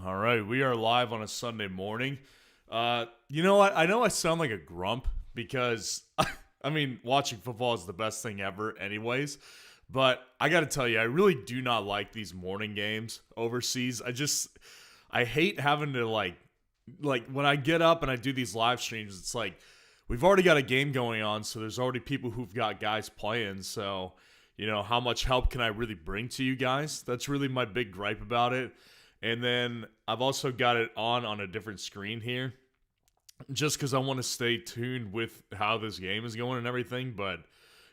All right, we are live on a Sunday morning. You know what? I know I sound like a grump because, I mean, watching football is the best thing ever anyways. But I got to tell you, I really do not like these morning games overseas. I hate having to like when I get up and I do these live streams, it's like we've already got a game going on, so there's already people who've got guys playing. So, how much help can I really bring to you guys? That's really my big gripe about it. And then I've also got it on a different screen here just because I want to stay tuned with how this game is going and everything. But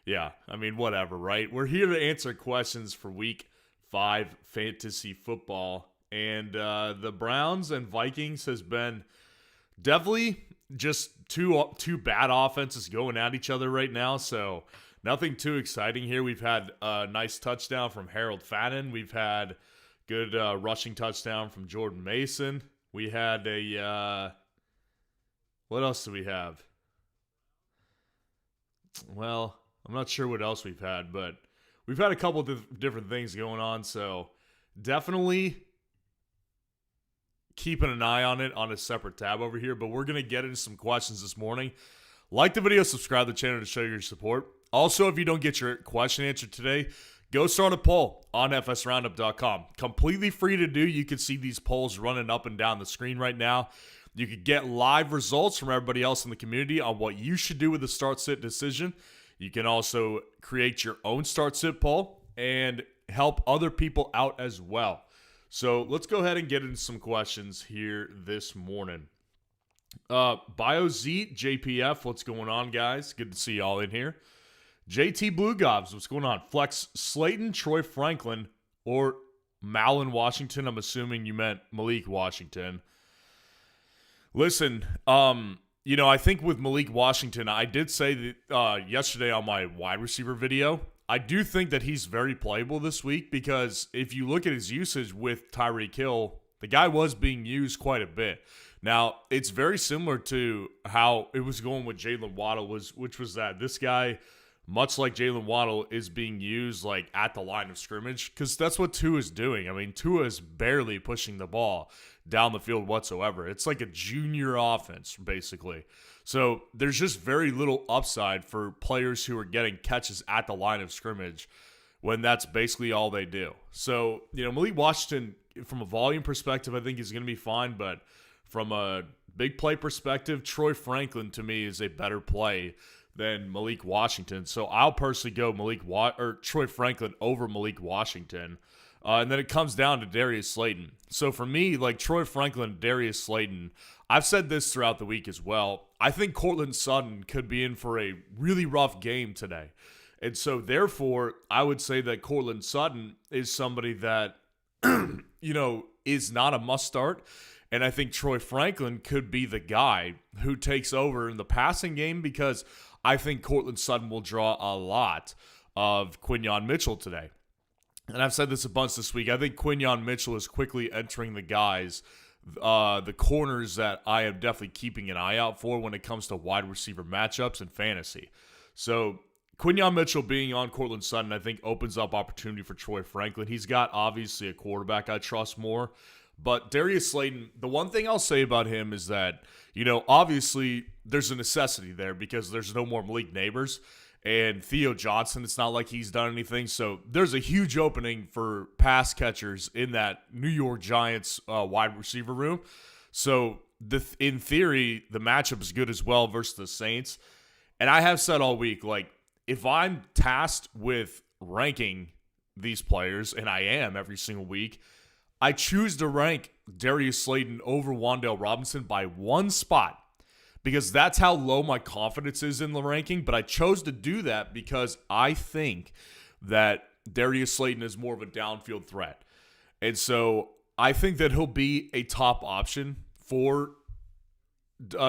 yeah, I mean, whatever, right? We're here to answer questions for week 5 fantasy football. And the Browns and Vikings has been definitely just two bad offenses going at each other right now. So nothing too exciting here. We've had a nice touchdown from Harold Fannin. We've had good rushing touchdown from Jordan Mason. We had what else do we have? Well, I'm not sure what else we've had, but we've had a couple of different things going on. So definitely keeping an eye on it on a separate tab over here. But we're going to get into some questions this morning. Like the video, subscribe to the channel to show your support. Also, if you don't get your question answered today, go start a poll on fsroundup.com. Completely free to do. You can see these polls running up and down the screen right now. You could get live results from everybody else in the community on what you should do with the start-sit decision. You can also create your own start-sit poll and help other people out as well. So let's go ahead and get into some questions here this morning. BioZ, JPF, what's going on, guys? Good to see y'all in here. JT Blue Gobs, what's going on? Flex Slayton, Troy Franklin, or Malin Washington. I'm assuming you meant Malik Washington. Listen, I think with Malik Washington, I did say that yesterday on my wide receiver video, I do think that he's very playable this week because if you look at his usage with Tyreek Hill, the guy was being used quite a bit. Now, it's very similar to how it was going with Jalen Waddle, which was that this guy, much like Jalen Waddle, is being used like at the line of scrimmage because that's what Tua is doing. I mean, Tua is barely pushing the ball down the field whatsoever. It's like a junior offense, basically. So there's just very little upside for players who are getting catches at the line of scrimmage when that's basically all they do. So, Malik Washington, from a volume perspective, I think is going to be fine. But from a big play perspective, Troy Franklin, to me, is a better play than Malik Washington. So I'll personally go Troy Franklin over Malik Washington. And then it comes down to Darius Slayton. So for me, like Troy Franklin and Darius Slayton, I've said this throughout the week as well. I think Courtland Sutton could be in for a really rough game today. And so therefore, I would say that Courtland Sutton is somebody that, is not a must start. And I think Troy Franklin could be the guy who takes over in the passing game because I think Courtland Sutton will draw a lot of Quinyon Mitchell today. And I've said this a bunch this week. I think Quinyon Mitchell is quickly entering the corners that I am definitely keeping an eye out for when it comes to wide receiver matchups and fantasy. So Quinyon Mitchell being on Courtland Sutton, I think, opens up opportunity for Troy Franklin. He's got, obviously, a quarterback I trust more. But Darius Slayton, the one thing I'll say about him is that, obviously there's a necessity there because there's no more Malik Neighbors. And Theo Johnson, it's not like he's done anything. So there's a huge opening for pass catchers in that New York Giants wide receiver room. So in theory, the matchup is good as well versus the Saints. And I have said all week, like, if I'm tasked with ranking these players, and I am every single week, I choose to rank Darius Slayton over Wan'Dale Robinson by one spot. Because that's how low my confidence is in the ranking. But I chose to do that because I think that Darius Slayton is more of a downfield threat. And so I think that he'll be a top option for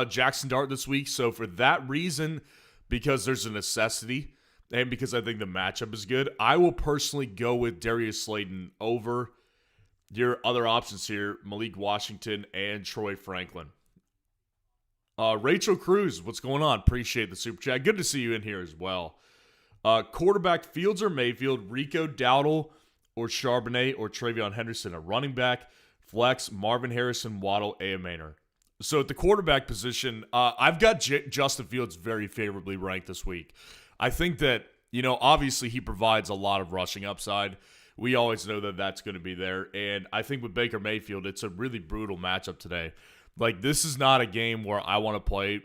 Jackson Dart this week. So for that reason, because there's a necessity and because I think the matchup is good, I will personally go with Darius Slayton over your other options here, Malik Washington and Troy Franklin. Rachel Cruz, what's going on? Appreciate the super chat. Good to see you in here as well. Quarterback, Fields or Mayfield, Rico Dowdle or Charbonnet or Travion Henderson, a running back, Flex, Marvin Harrison, Waddle, Amainer. So at the quarterback position, I've got Justin Fields very favorably ranked this week. I think that, obviously he provides a lot of rushing upside. We always know that that's going to be there. And I think with Baker Mayfield, it's a really brutal matchup today. Like, this is not a game where I want to play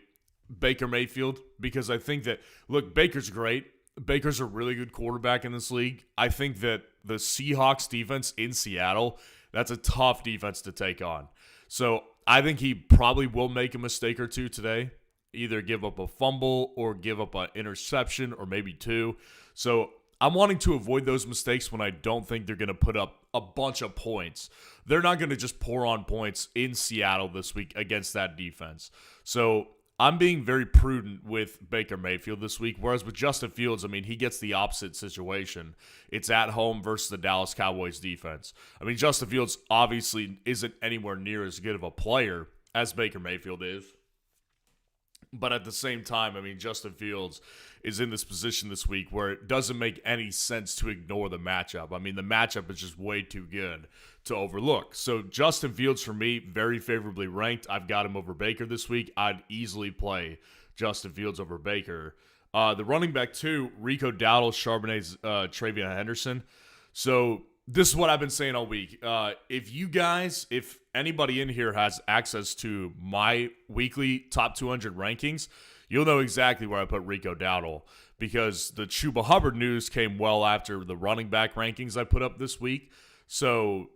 Baker Mayfield because I think that, look, Baker's great. Baker's a really good quarterback in this league. I think that the Seahawks defense in Seattle, that's a tough defense to take on. So I think he probably will make a mistake or two today, either give up a fumble or give up an interception or maybe two. So I'm wanting to avoid those mistakes when I don't think they're going to put up a bunch of points. They're not going to just pour on points in Seattle this week against that defense. So I'm being very prudent with Baker Mayfield this week, whereas with Justin Fields, I mean, he gets the opposite situation. It's at home versus the Dallas Cowboys defense. I mean, Justin Fields obviously isn't anywhere near as good of a player as Baker Mayfield is. But at the same time, I mean, Justin Fields is in this position this week where it doesn't make any sense to ignore the matchup. I mean, the matchup is just way too good to overlook. So Justin Fields, for me, very favorably ranked. I've got him over Baker this week. I'd easily play Justin Fields over Baker. The running back, too, Rico Dowdle, Charbonnet, Travion Henderson. So this is what I've been saying all week. If anybody in here has access to my weekly top 200 rankings, you'll know exactly where I put Rico Dowdle because the Chuba Hubbard news came well after the running back rankings I put up this week. So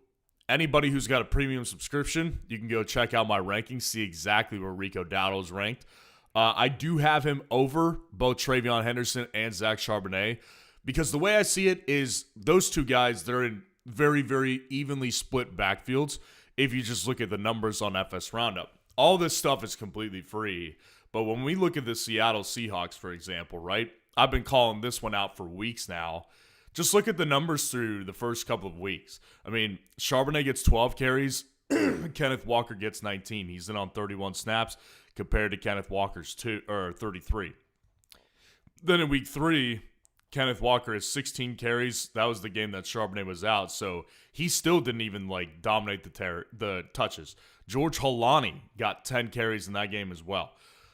anybody who's got a premium subscription, you can go check out my rankings, see exactly where Rico Dowdle is ranked. I do have him over both Travion Henderson and Zach Charbonnet because the way I see it is those two guys, they're in very, very evenly split backfields if you just look at the numbers on FS Roundup. All this stuff is completely free. But when we look at the Seattle Seahawks, for example, right? I've been calling this one out for weeks now. Just look at the numbers through the first couple of weeks. I mean, Charbonnet gets 12 carries. Kenneth Walker gets 19. He's in on 31 snaps compared to Kenneth Walker's 33. Then in week 3, Kenneth Walker has 16 carries. That was the game that Charbonnet was out. So he still didn't even dominate the touches. George Holani got 10 carries in that game as well.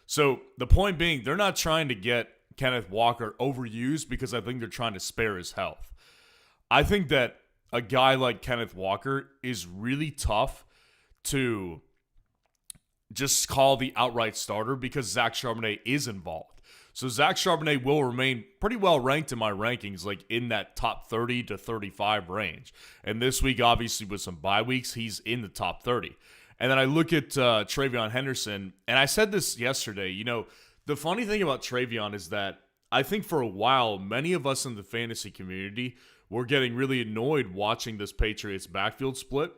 So the point being, they're not trying to get Kenneth Walker overused because I think they're trying to spare his health. I think that a guy like Kenneth Walker is really tough to just call the outright starter because Zach Charbonnet is involved. So Zach Charbonnet will remain pretty well ranked in my rankings, in that top 30 to 35 range. And this week, obviously, with some bye weeks, he's in the top 30. And then I look at Travion Henderson, and I said this yesterday. The funny thing about Travion is that I think for a while, many of us in the fantasy community were getting really annoyed watching this Patriots backfield split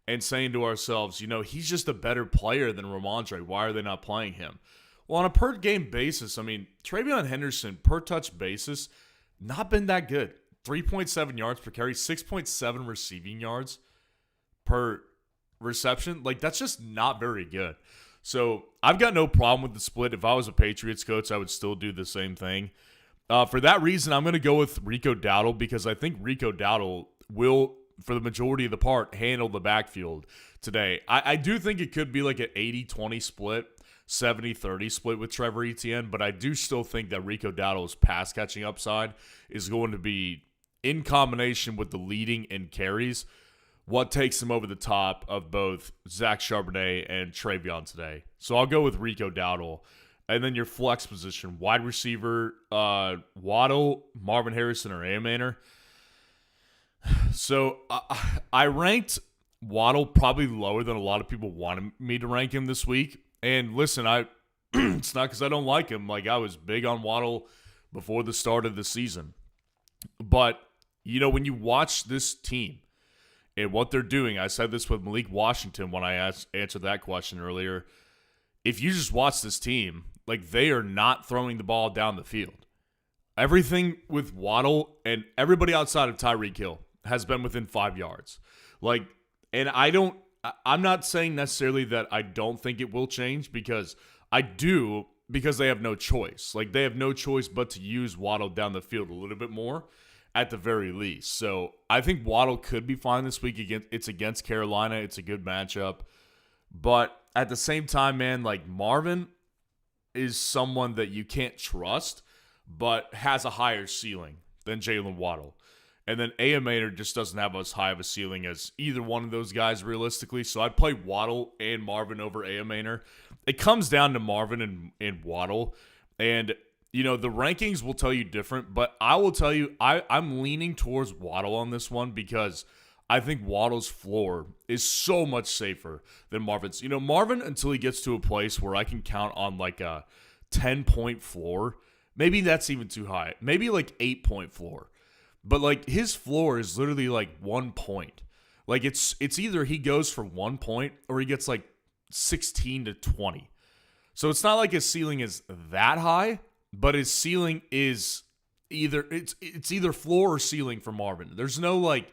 and saying to ourselves, he's just a better player than Ramondre. Why are they not playing him? Well, on a per-game basis, I mean, Travion Henderson, per-touch basis, not been that good. 3.7 yards per carry, 6.7 receiving yards per reception. That's just not very good. So I've got no problem with the split. If I was a Patriots coach, I would still do the same thing. For that reason, I'm going to go with Rico Dowdle because I think Rico Dowdle will, for the majority of the part, handle the backfield today. I do think it could be an 80-20 split, 70-30 split with Trevor Etienne, but I do still think that Rico Dowdle's pass-catching upside is going to be, in combination with the leading and carries, what takes him over the top of both Zach Charbonnet and Travion today. So I'll go with Rico Dowdle. And then your flex position, wide receiver, Waddle, Marvin Harrison, or Amainer. So I ranked Waddle probably lower than a lot of people wanted me to rank him this week. And listen, it's not because I don't like him. I was big on Waddle before the start of the season. But, when you watch this team, and what they're doing, I said this with Malik Washington when I answered that question earlier. If you just watch this team, they are not throwing the ball down the field. Everything with Waddle and everybody outside of Tyreek Hill has been within 5 yards. And I'm not saying necessarily that I don't think it will change because I do, because they have no choice. They have no choice but to use Waddle down the field a little bit more. at the very least. So I think Waddle could be fine this week. It's against Carolina. It's a good matchup. But at the same time, man, like Marvin is someone that you can't trust, but has a higher ceiling than Jalen Waddle. And then Maynard just doesn't have as high of a ceiling as either one of those guys realistically. So I'd play Waddle and Marvin over Maynard. It comes down to Marvin and Waddle. And, you know, the rankings will tell you different, but I will tell you I'm leaning towards Waddle on this one because I think Waddle's floor is so much safer than Marvin's. You know, Marvin, until he gets to a place where I can count on like a 10-point floor, maybe that's even too high. Maybe like 8-point floor. But, like, his floor is literally, like, 1 point. Like, it's either he goes for 1 point or he gets, like, 16 to 20. So it's not like his ceiling is that high, but his ceiling is it's either floor or ceiling for Marvin. There's no, like,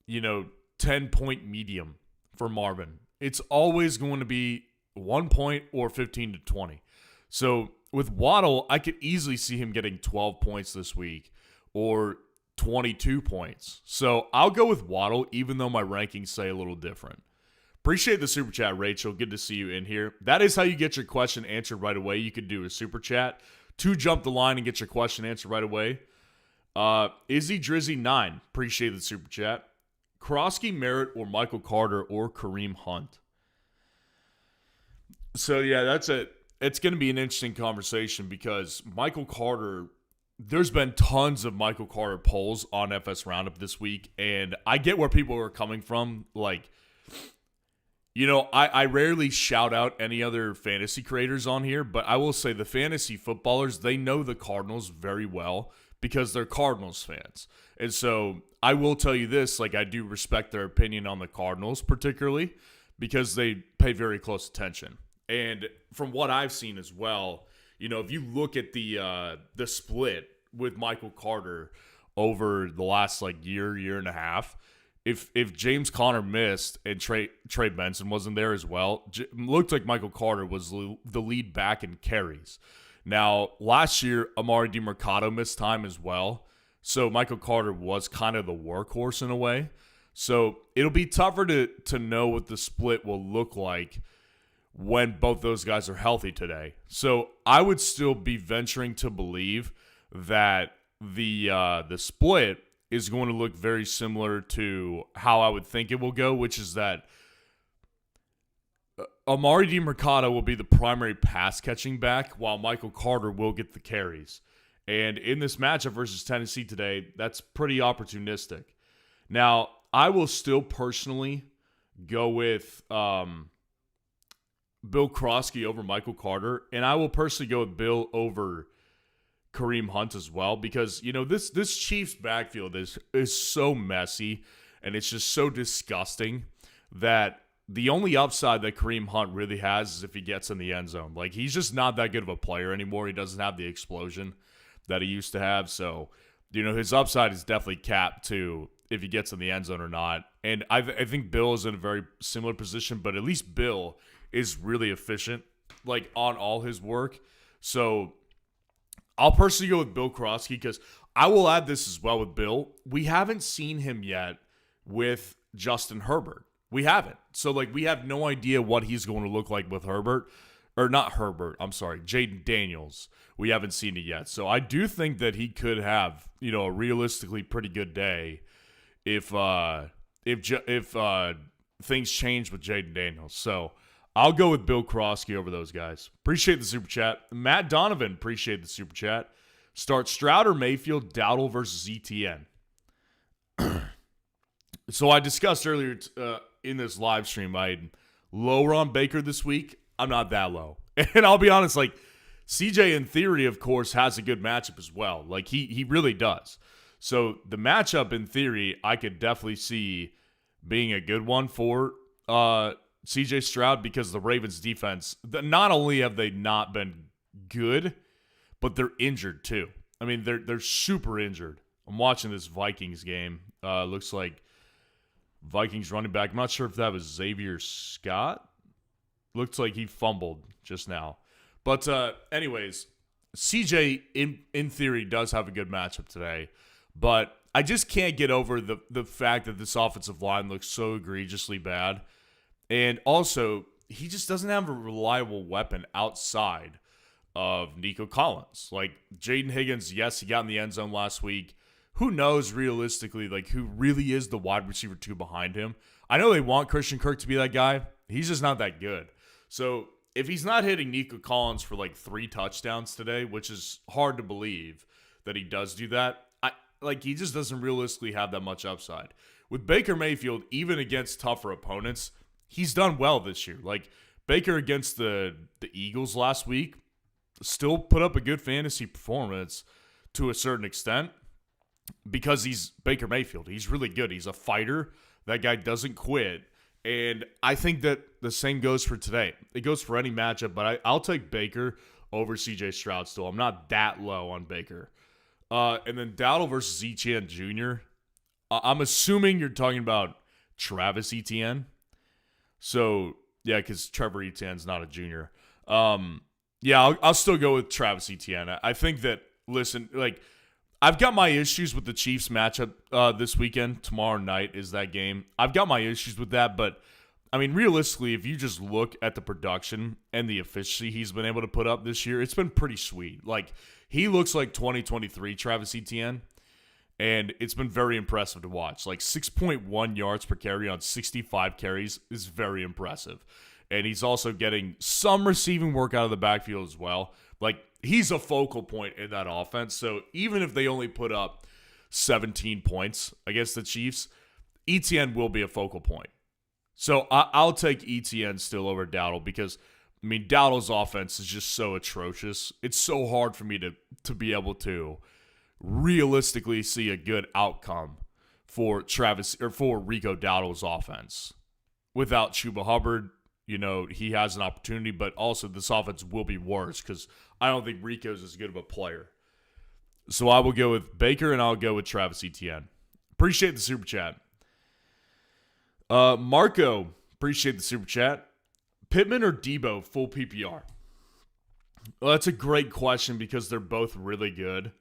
you know, 10-point medium for Marvin. It's always going to be 1 point or 15 to 20. So with Waddle, I could easily see him getting 12 points this week. Or 22 points. So I'll go with Waddle, even though my rankings say a little different. Appreciate the super chat, Rachel. Good to see you in here. That is how you get your question answered right away. You could do a super chat to jump the line and get your question answered right away. Izzy Drizzy 9. Appreciate the super chat. Krosky, Merritt, or Michael Carter, or Kareem Hunt. So yeah, that's it. It's going to be an interesting conversation because Michael Carter. There's been tons of Michael Carter polls on FS Roundup this week, and I get where people are coming from. Like, you know, I rarely shout out any other fantasy creators on here, but I will say the fantasy footballers, they know the Cardinals very well because they're Cardinals fans. And so I will tell you this, like, I do respect their opinion on the Cardinals particularly because they pay very close attention. And from what I've seen as well, you know, if you look at the split with Michael Carter over the last like year and a half, if James Conner missed and Trey Benson wasn't there as well, looked like Michael Carter was the lead back in carries. Now, last year, Amari DiMercato missed time as well, so Michael Carter was kind of the workhorse in a way. So it'll be tougher to know what the split will look like when both those guys are healthy today. So I would still be venturing to believe that the split is going to look very similar to how I would think it will go, which is that Amari DiMercato will be the primary pass-catching back while Michael Carter will get the carries. And in this matchup versus Tennessee today, that's pretty opportunistic. Now, I will still personally go with Bill Krosky over Michael Carter, and I will personally go with Bill over Kareem Hunt as well because, you know, this Chiefs backfield is so messy and it's just so disgusting that the only upside that Kareem Hunt really has is if he gets in the end zone. Like, he's just not that good of a player anymore. He doesn't have the explosion that he used to have. So, you know, his upside is definitely capped to if he gets in the end zone or not. And I think Bill is in a very similar position, but at least Bill is really efficient, like, on all his work. So I'll personally go with Bill Krosky because I will add this as well with Bill. We haven't seen him yet with Justin Herbert. We haven't. So, like, we have no idea what he's going to look like with Herbert. Or not Herbert, I'm sorry, Jaden Daniels. We haven't seen it yet. So I do think that he could have, you know, a realistically pretty good day if things change with Jaden Daniels. So I'll go with Bill Krosky over those guys. Appreciate the super chat. Matt Donovan, appreciate the super chat. Start Stroud or Mayfield, Dowdle versus ETN. So I discussed earlier in this live stream, I'm lower on Baker this week. I'm not that low. And I'll be honest, like, CJ in theory, of course, has a good matchup as well. Like, he really does. So the matchup in theory, I could definitely see being a good one for CJ Stroud because the Ravens defense, not only have they not been good, but they're injured too. I mean, they're super injured. I'm watching this Vikings game. Looks like Vikings running back. I'm not sure if that was Xavier Scott. Looks like he fumbled just now. But anyways, CJ in theory does have a good matchup today. But I just can't get over the fact that this offensive line looks so egregiously bad. And also, he just doesn't have a reliable weapon outside of Nico Collins. Like, Jaden Higgins, yes, he got in the end zone last week. Who knows realistically, like, who really is the wide receiver 2 behind him? I know they want Christian Kirk to be that guy. He's just not that good. So, if he's not hitting Nico Collins for, like, 3 touchdowns today, which is hard to believe that he does do that, he just doesn't realistically have that much upside. With Baker Mayfield, even against tougher opponents, he's done well this year. Like, Baker against the Eagles last week still put up a good fantasy performance to a certain extent because he's Baker Mayfield. He's really good. He's a fighter. That guy doesn't quit. And I think that the same goes for today. It goes for any matchup, but I'll take Baker over CJ Stroud still. I'm not that low on Baker. And then Dowdle versus Etienne Jr. I'm assuming you're talking about Travis Etienne. So, yeah, because Trevor Etienne's not a junior. I'll still go with Travis Etienne. I think that, listen, like, I've got my issues with the Chiefs matchup this weekend. Tomorrow night is that game. I've got my issues with that, but, I mean, realistically, if you just look at the production and the efficiency he's been able to put up this year, it's been pretty sweet. Like, he looks like 2023 Travis Etienne, and it's been very impressive to watch. Like, 6.1 yards per carry on 65 carries is very impressive. And he's also getting some receiving work out of the backfield as well. Like, he's a focal point in that offense. So even if they only put up 17 points against the Chiefs, Etienne will be a focal point. So I'll take Etienne still over Dowdle because, I mean, Dowdle's offense is just so atrocious. It's so hard for me to be able to realistically see a good outcome for Rico Dowdle's offense. Without Chuba Hubbard, you know, he has an opportunity, but also this offense will be worse because I don't think Rico's as good of a player. So I will go with Baker and I'll go with Travis Etienne. Appreciate the super chat. Marco, appreciate the super chat. Pittman or Debo full PPR? Well, that's a great question because they're both really good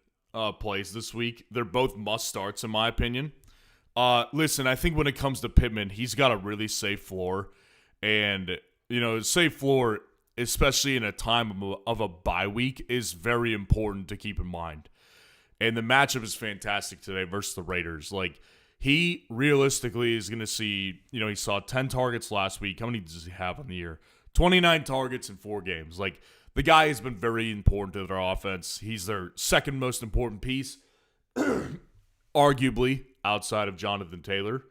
plays this week. They're both must-starts in my opinion. Listen, I think when it comes to Pittman, he's got a really safe floor. And, you know, safe floor, especially in a time of a bye week, is very important to keep in mind. And the matchup is fantastic today versus the Raiders. Like, he realistically is going to see, you know, he saw 10 targets last week. How many does he have on the year? 29 targets in 4 games. Like, the guy has been very important to their offense. He's their second most important piece, arguably, outside of Jonathan Taylor.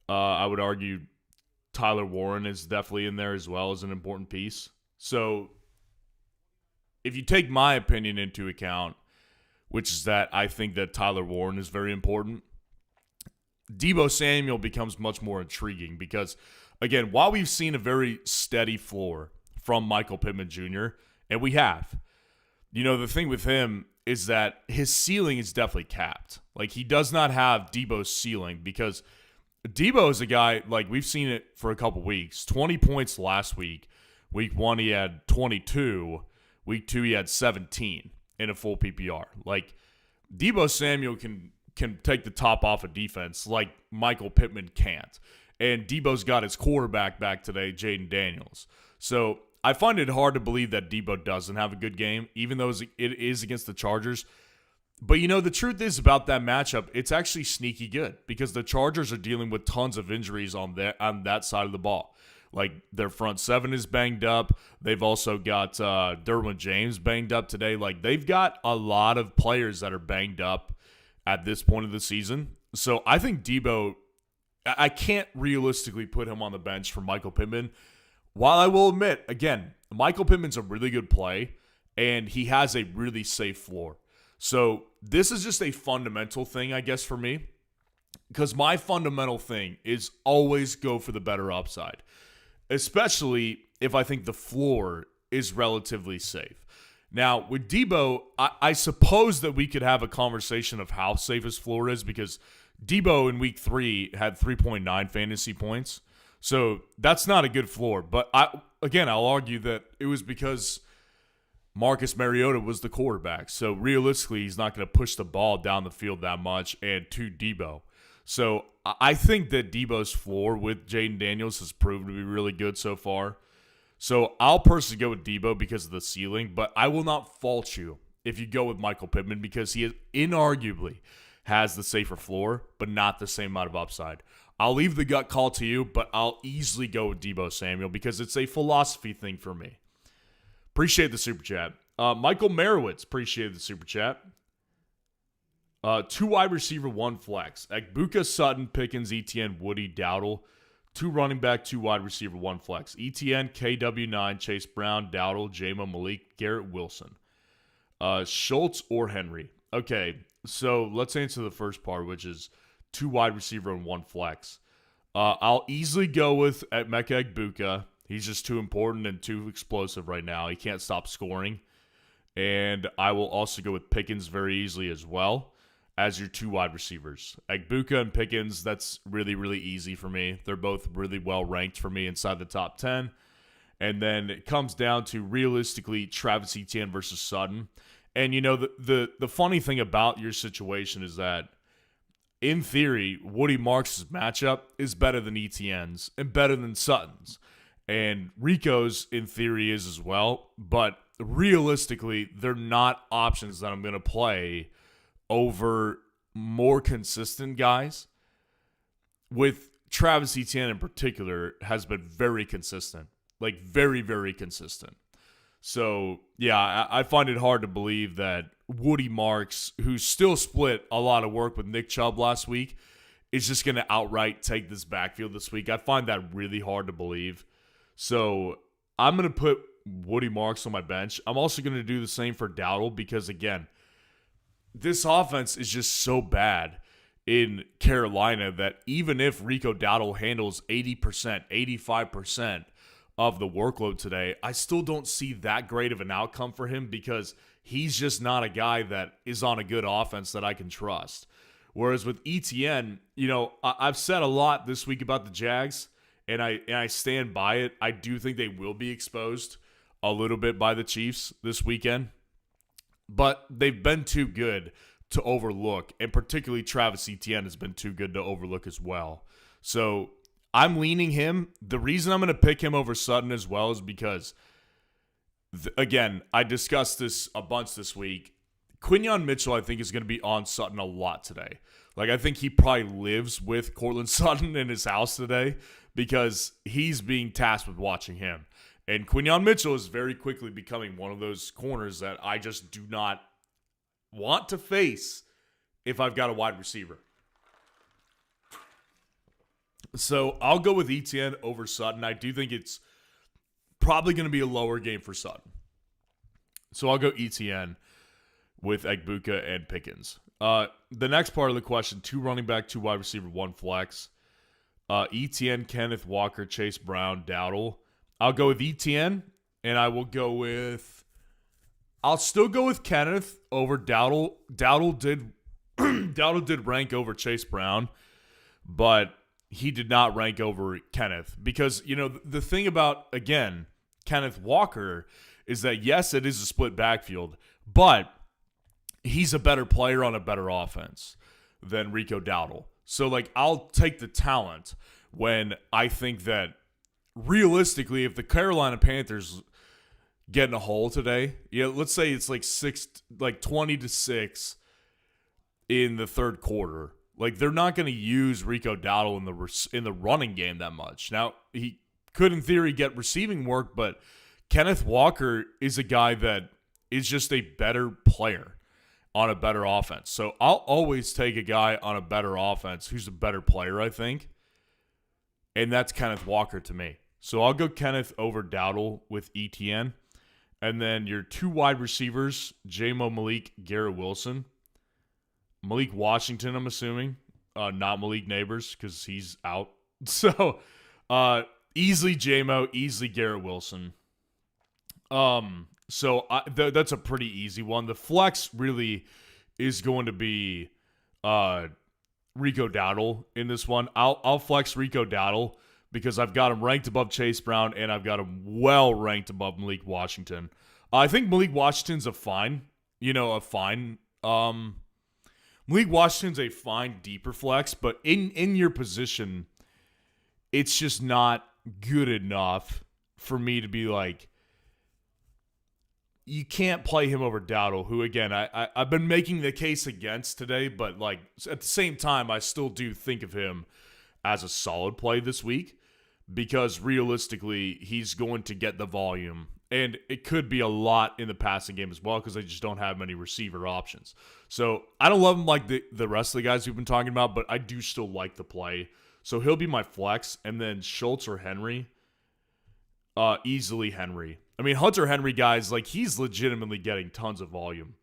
I would argue Tyler Warren is definitely in there as well as an important piece. So, if you take my opinion into account, which is that I think that Tyler Warren is very important, Debo Samuel becomes much more intriguing because, again, while we've seen a very steady floor from Michael Pittman Jr., and we have, you know, the thing with him is that his ceiling is definitely capped. Like, he does not have Debo's ceiling because Debo is a guy, like, we've seen it for a couple weeks. 20 points last week. Week 1, he had 22. Week 2, he had 17 in a full PPR. Like, Debo Samuel can take the top off of defense like Michael Pittman can't. And Debo's got his quarterback back today, Jaden Daniels. So I find it hard to believe that Debo doesn't have a good game, even though it is against the Chargers. But, you know, the truth is about that matchup, it's actually sneaky good because the Chargers are dealing with tons of injuries on that side of the ball. Like, their front seven is banged up. They've also got Derwin James banged up today. Like, they've got a lot of players that are banged up at this point of the season. So I think Debo, I can't realistically put him on the bench for Michael Pittman. While I will admit, again, Michael Pittman's a really good play, and he has a really safe floor. So this is just a fundamental thing, I guess, for me. Because my fundamental thing is always go for the better upside. Especially if I think the floor is relatively safe. Now, with Debo, I suppose that we could have a conversation of how safe his floor is because Debo in week 3 had 3.9 fantasy points. So that's not a good floor. But I'll argue that it was because Marcus Mariota was the quarterback. So realistically, he's not going to push the ball down the field that much, and to Debo. So I think that Debo's floor with Jaden Daniels has proven to be really good so far. So I'll personally go with Debo because of the ceiling, but I will not fault you if you go with Michael Pittman because he inarguably has the safer floor, but not the same amount of upside. I'll leave the gut call to you, but I'll easily go with Debo Samuel because it's a philosophy thing for me. Appreciate the super chat. Michael Merowitz, appreciate the super chat. 2 wide receiver, 1 flex. Egbuka, Sutton, Pickens, ETN, Woody, Dowdle. 2 running back, 2 wide receiver, 1 flex. ETN, KW9, Chase Brown, Dowdle, Jamo, Malik, Garrett Wilson. Schultz or Henry. Okay, so let's answer the first part, which is 2 wide receiver and 1 flex. I'll easily go with Emeka Egbuka. He's just too important and too explosive right now. He can't stop scoring. And I will also go with Pickens very easily as well as your 2 wide receivers. Egbuka and Pickens, that's really, really easy for me. They're both really well ranked for me inside the top 10. And then it comes down to realistically Travis Etienne versus Sutton. And, you know, the funny thing about your situation is that, in theory, Woody Marks' matchup is better than Etienne's and better than Sutton's. And Rico's, in theory, is as well. But realistically, they're not options that I'm going to play over more consistent guys. With Travis Etienne in particular, has been very consistent. Like, very, very consistent. So, yeah, I find it hard to believe that Woody Marks, who still split a lot of work with Nick Chubb last week, is just going to outright take this backfield this week. I find that really hard to believe. So, I'm going to put Woody Marks on my bench. I'm also going to do the same for Dowdle because, again, this offense is just so bad in Carolina that even if Rico Dowdle handles 80%, 85% of the workload today, I still don't see that great of an outcome for him because he's just not a guy that is on a good offense that I can trust. Whereas with ETN, you know, I've said a lot this week about the Jags, and I stand by it. I do think they will be exposed a little bit by the Chiefs this weekend, but they've been too good to overlook, and particularly Travis Etienne has been too good to overlook as well. So I'm leaning him. The reason I'm going to pick him over Sutton as well is because, again, I discussed this a bunch this week. Quinyon Mitchell, I think, is going to be on Sutton a lot today. Like, I think he probably lives with Cortland Sutton in his house today because he's being tasked with watching him. And Quinyon Mitchell is very quickly becoming one of those corners that I just do not want to face if I've got a wide receiver. So I'll go with ETN over Sutton. I do think it's probably going to be a lower game for Sutton. So I'll go ETN with Egbuka and Pickens. The next part of the question, 2 running back, 2 wide receiver, 1 flex. ETN, Kenneth Walker, Chase Brown, Dowdle. I'll go with ETN, and I will go with... I'll still go with Kenneth over Dowdle. Dowdle did rank over Chase Brown, but he did not rank over Kenneth. Because, you know, the thing about, again, Kenneth Walker is that, yes, it is a split backfield, but he's a better player on a better offense than Rico Dowdle. So, like, I'll take the talent when I think that realistically, if the Carolina Panthers get in a hole today, let's say it's like 20-6 in the third quarter. Like, they're not going to use Rico Dowdle in the running game that much. Now, he could, in theory, get receiving work, but Kenneth Walker is a guy that is just a better player on a better offense. So I'll always take a guy on a better offense who's a better player, I think. And that's Kenneth Walker to me. So I'll go Kenneth over Dowdle with ETN. And then your 2 wide receivers, Jamo, Malik, Garrett Wilson. Malik Washington, I'm assuming. Not Malik Neighbors because he's out. So easily Jamo, easily Garrett Wilson. So that's a pretty easy one. The flex really is going to be Rico Dowdle in this one. I'll flex Rico Dowdle because I've got him ranked above Chase Brown and I've got him well ranked above Malik Washington. I think Malik Washington's Malik Washington's a fine deeper flex, but in your position, it's just not good enough for me to be like, you can't play him over Dowdle, who, again, I've been making the case against today, but like at the same time, I still do think of him as a solid play this week because realistically, he's going to get the volume. And it could be a lot in the passing game as well because they just don't have many receiver options. So I don't love him like the rest of the guys we've been talking about, but I do still like the play. So he'll be my flex. And then Schultz or Henry, easily Henry. I mean, Hunter Henry, guys, like he's legitimately getting tons of volume.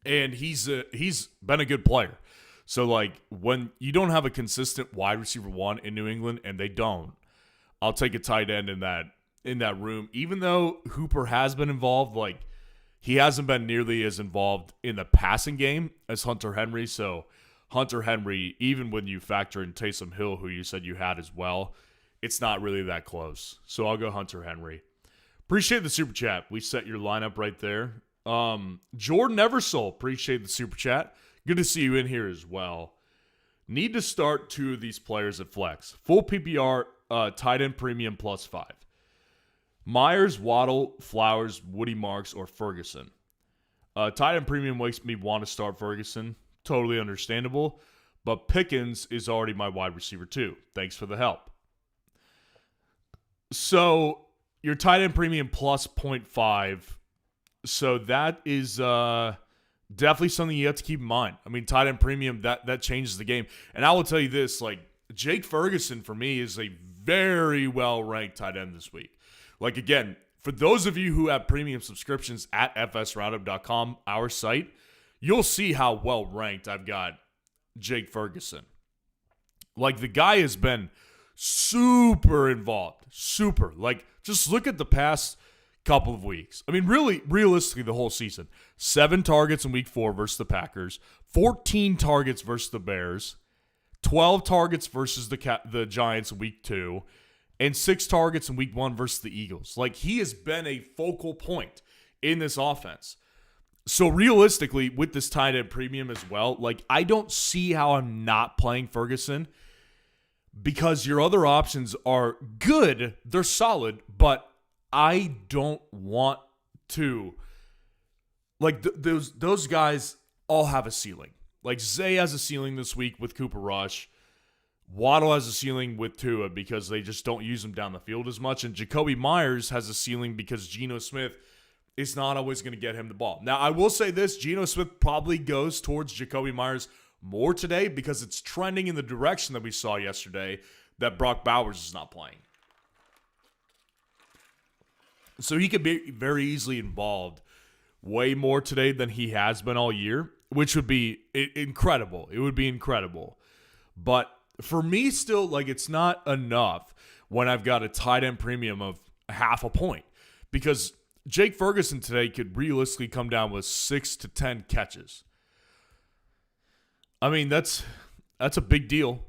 And he's been a good player. So like when you don't have a consistent wide receiver one in New England, and they don't, I'll take a tight end in that room, even though Hooper has been involved, like he hasn't been nearly as involved in the passing game as Hunter Henry. So Hunter Henry, even when you factor in Taysom Hill, who you said you had as well, it's not really that close. So I'll go Hunter Henry. Appreciate the super chat. We set your lineup right there. Jordan Eversole, appreciate the super chat. Good to see you in here as well. Need to start 2 of these players at flex. Full PPR, tight end premium +5. Myers, Waddle, Flowers, Woody Marks, or Ferguson. Tight end premium makes me want to start Ferguson. Totally understandable. But Pickens is already my wide receiver too. Thanks for the help. So your tight end premium plus 0.5. So that is definitely something you have to keep in mind. I mean, tight end premium, that changes the game. And I will tell you this, like Jake Ferguson for me is a very well-ranked tight end this week. Like, again, for those of you who have premium subscriptions at fsroundup.com, our site, you'll see how well-ranked I've got Jake Ferguson. Like, the guy has been super involved. Super. Like, just look at the past couple of weeks. I mean, really, realistically, the whole season. 7 targets in week 4 versus the Packers. 14 targets versus the Bears. 12 targets versus the Giants in week 2. And 6 targets in week 1 versus the Eagles. Like, he has been a focal point in this offense. So, realistically, with this tight end premium as well, like, I don't see how I'm not playing Ferguson because your other options are good. They're solid, but I don't want to. Like, those guys all have a ceiling. Like, Zay has a ceiling this week with Cooper Rush. Waddle has a ceiling with Tua because they just don't use him down the field as much. And Jacoby Myers has a ceiling because Geno Smith is not always going to get him the ball. Now, I will say this. Geno Smith probably goes towards Jacoby Myers more today because it's trending in the direction that we saw yesterday that Brock Bowers is not playing. So he could be very easily involved way more today than he has been all year, which would be incredible. It would be incredible. But for me, still, like, it's not enough when I've got a tight end premium of half a point because Jake Ferguson today could realistically come down with 6 to 10 catches. I mean, that's a big deal.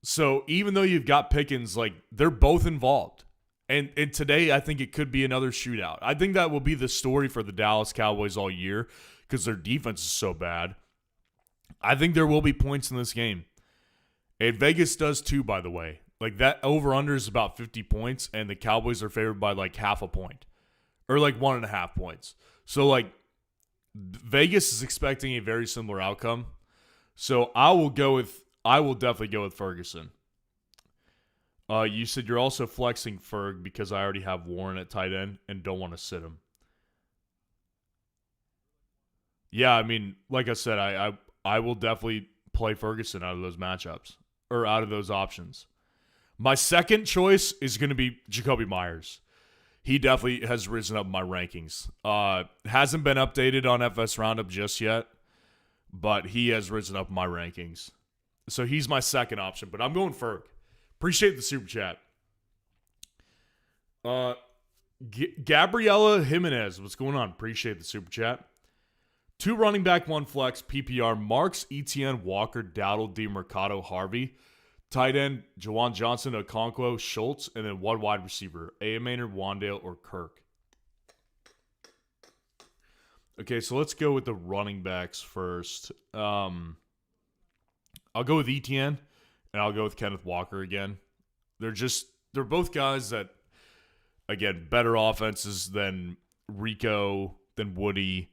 So even though you've got Pickens, like, they're both involved. And today, I think it could be another shootout. I think that will be the story for the Dallas Cowboys all year because their defense is so bad. I think there will be points in this game. And Vegas does too, by the way. Like, that over-under is about 50 points, and the Cowboys are favored by, like, half a point. Or, like, 1.5 points. So, like, Vegas is expecting a very similar outcome. So, I will definitely go with Ferguson. You said you're also flexing Ferg because I already have Warren at tight end and don't want to sit him. Yeah, I mean, like I said, I will definitely play Ferguson out of those matchups. Or out of those options. My second choice is going to be Jacoby Myers. He definitely has risen up in my rankings. Hasn't been updated on FS Roundup just yet, but he has risen up in my rankings. So he's my second option, but I'm going Ferg. Appreciate the super chat. Gabriella Jimenez, what's going on? Appreciate the super chat. 2 running back, 1 flex, PPR, Marks, Etienne, Walker, Dowdle, DeMercado, Harvey. Tight end, Jawan Johnson, Okonkwo, Schultz, and then 1 wide receiver, Maynard, Wandale, or Kirk. Okay, so let's go with the running backs first. I'll go with ETN, and I'll go with Kenneth Walker again. They're both guys that, again, better offenses than Rico, than Woody,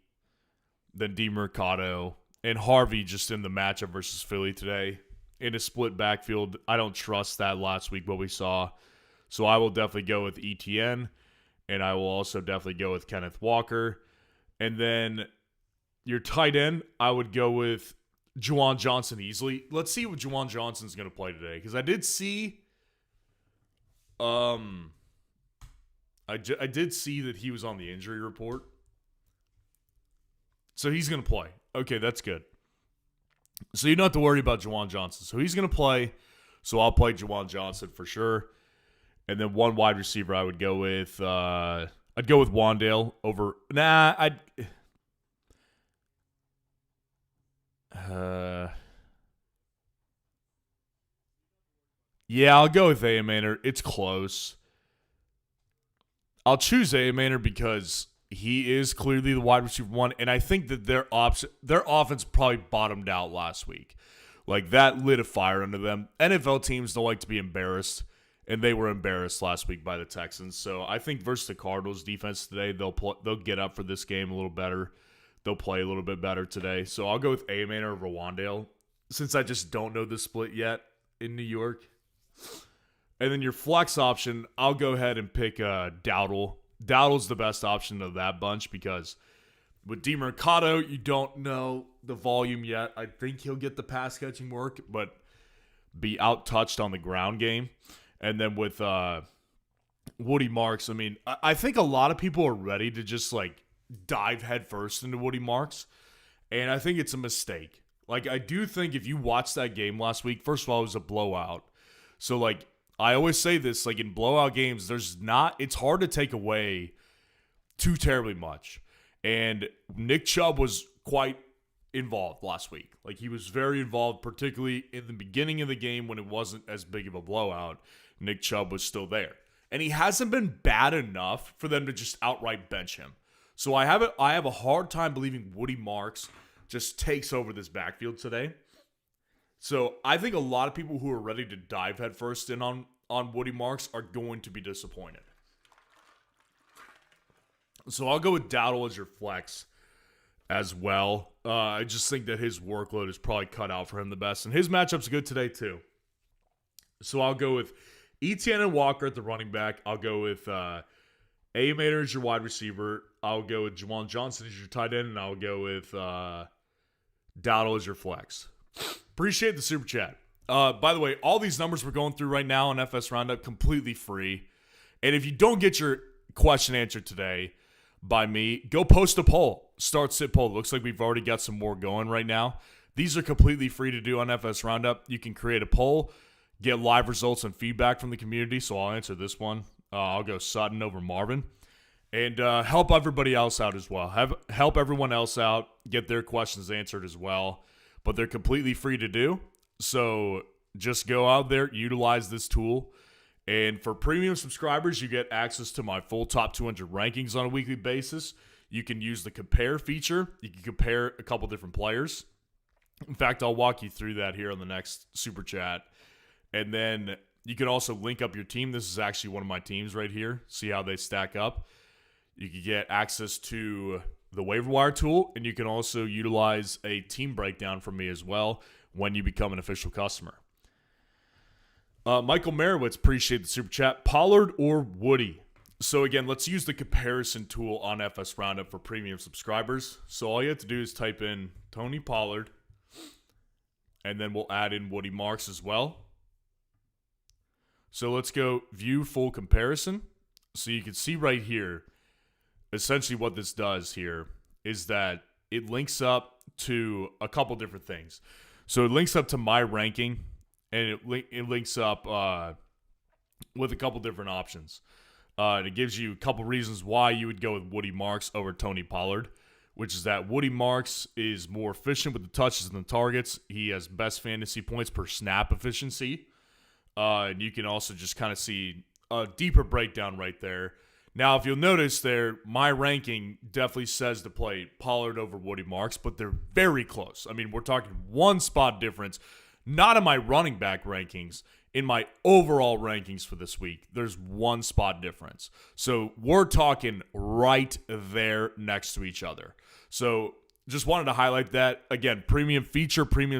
than DeMercado, and Harvey just in the matchup versus Philly today. In a split backfield, I don't trust that last week, what we saw. So I will definitely go with ETN, and I will also definitely go with Kenneth Walker. And then your tight end, I would go with Juwan Johnson easily. Let's see what Juwan Johnson's going to play today, because I did see I did see that he was on the injury report. So he's going to play. Okay, that's good. So you don't have to worry about Juwan Johnson. So he's going to play. So I'll play Juwan Johnson for sure. And then one wide receiver I would go with. I'd go with Wandale over. Yeah, I'll go with Ayamaner. It's close. I'll choose Ayamaner because he is clearly the wide receiver one, and I think that their offense probably bottomed out last week. Like, that lit a fire under them. NFL teams don't like to be embarrassed, and they were embarrassed last week by the Texans. So I think versus the Cardinals defense today, they'll get up for this game a little better. They'll play a little bit better today. So I'll go with Ayamaner over Wandale, since I just don't know the split yet in New York. And then your flex option, I'll go ahead and pick Dowdle. Dowdle's the best option of that bunch because with DeMercado, you don't know the volume yet. I think he'll get the pass catching work, but be out-touched on the ground game. And then with Woody Marks, I mean, I think a lot of people are ready to just like dive headfirst into Woody Marks, and I think it's a mistake. Like, I do think if you watched that game last week, first of all, it was a blowout. So, like, I always say this, like, in blowout games, it's hard to take away too terribly much. And Nick Chubb was quite involved last week. Like, he was very involved, particularly in the beginning of the game when it wasn't as big of a blowout. Nick Chubb was still there. And he hasn't been bad enough for them to just outright bench him. So I have a hard time believing Woody Marks just takes over this backfield today. So I think a lot of people who are ready to dive headfirst in on Woody Marks are going to be disappointed. So I'll go with Dowdle as your flex as well. I just think that his workload is probably cut out for him the best. And his matchup's good today too. So I'll go with Etienne and Walker at the running back. I'll go with Ayamaner as your wide receiver. I'll go with Juwan Johnson as your tight end. And I'll go with Dowdle as your flex. Appreciate the super chat. By the way, all these numbers we're going through right now on FS Roundup, completely free. And if you don't get your question answered today by me, go post a poll. Start sit poll. Looks like we've already got some more going right now. These are completely free to do on FS Roundup. You can create a poll, get live results and feedback from the community. So I'll answer this one. I'll go Sutton over Marvin. And help everybody else out as well. Help everyone else out, get their questions answered as well. But they're completely free to do. So just go out there, utilize this tool. And for premium subscribers, you get access to my full top 200 rankings on a weekly basis. You can use the compare feature. You can compare a couple different players. In fact, I'll walk you through that here on the next super chat. And then you can also link up your team. This is actually one of my teams right here. See how they stack up. You can get access to the waiver wire tool, and you can also utilize a team breakdown from me as well when you become an official customer. Michael Merowitz, appreciate the super chat. Pollard or Woody? So again, let's use the comparison tool on FS Roundup for premium subscribers. So all you have to do is type in Tony Pollard, and then we'll add in Woody Marks as well. So let's go view full comparison. So you can see right here, essentially what this does here is that it links up to a couple different things. So it links up to my ranking, and it links up with a couple different options. And it gives you a couple reasons why you would go with Woody Marks over Tony Pollard, which is that Woody Marks is more efficient with the touches and the targets. He has best fantasy points per snap efficiency. And you can also just kind of see a deeper breakdown right there. Now, if you'll notice there, my ranking definitely says to play Pollard over Woody Marks, but they're very close. I mean, we're talking one spot difference, not in my running back rankings. In my overall rankings for this week, there's one spot difference. So we're talking right there next to each other. So just wanted to highlight that. Again, premium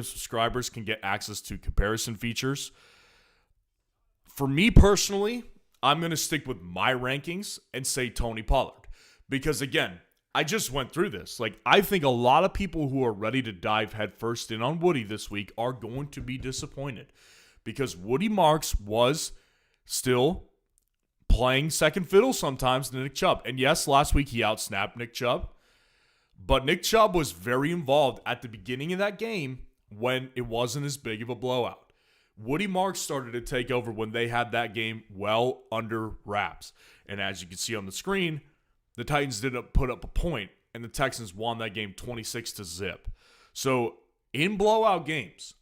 subscribers can get access to comparison features. For me personally, I'm going to stick with my rankings and say Tony Pollard. Because again, I just went through this. Like, I think a lot of people who are ready to dive headfirst in on Woody this week are going to be disappointed. Because Woody Marks was still playing second fiddle sometimes to Nick Chubb. And yes, last week he outsnapped Nick Chubb. But Nick Chubb was very involved at the beginning of that game when it wasn't as big of a blowout. Woody Marks started to take over when they had that game well under wraps. And as you can see on the screen, the Titans didn't put up a point, and the Texans won that game 26-0. So in blowout games,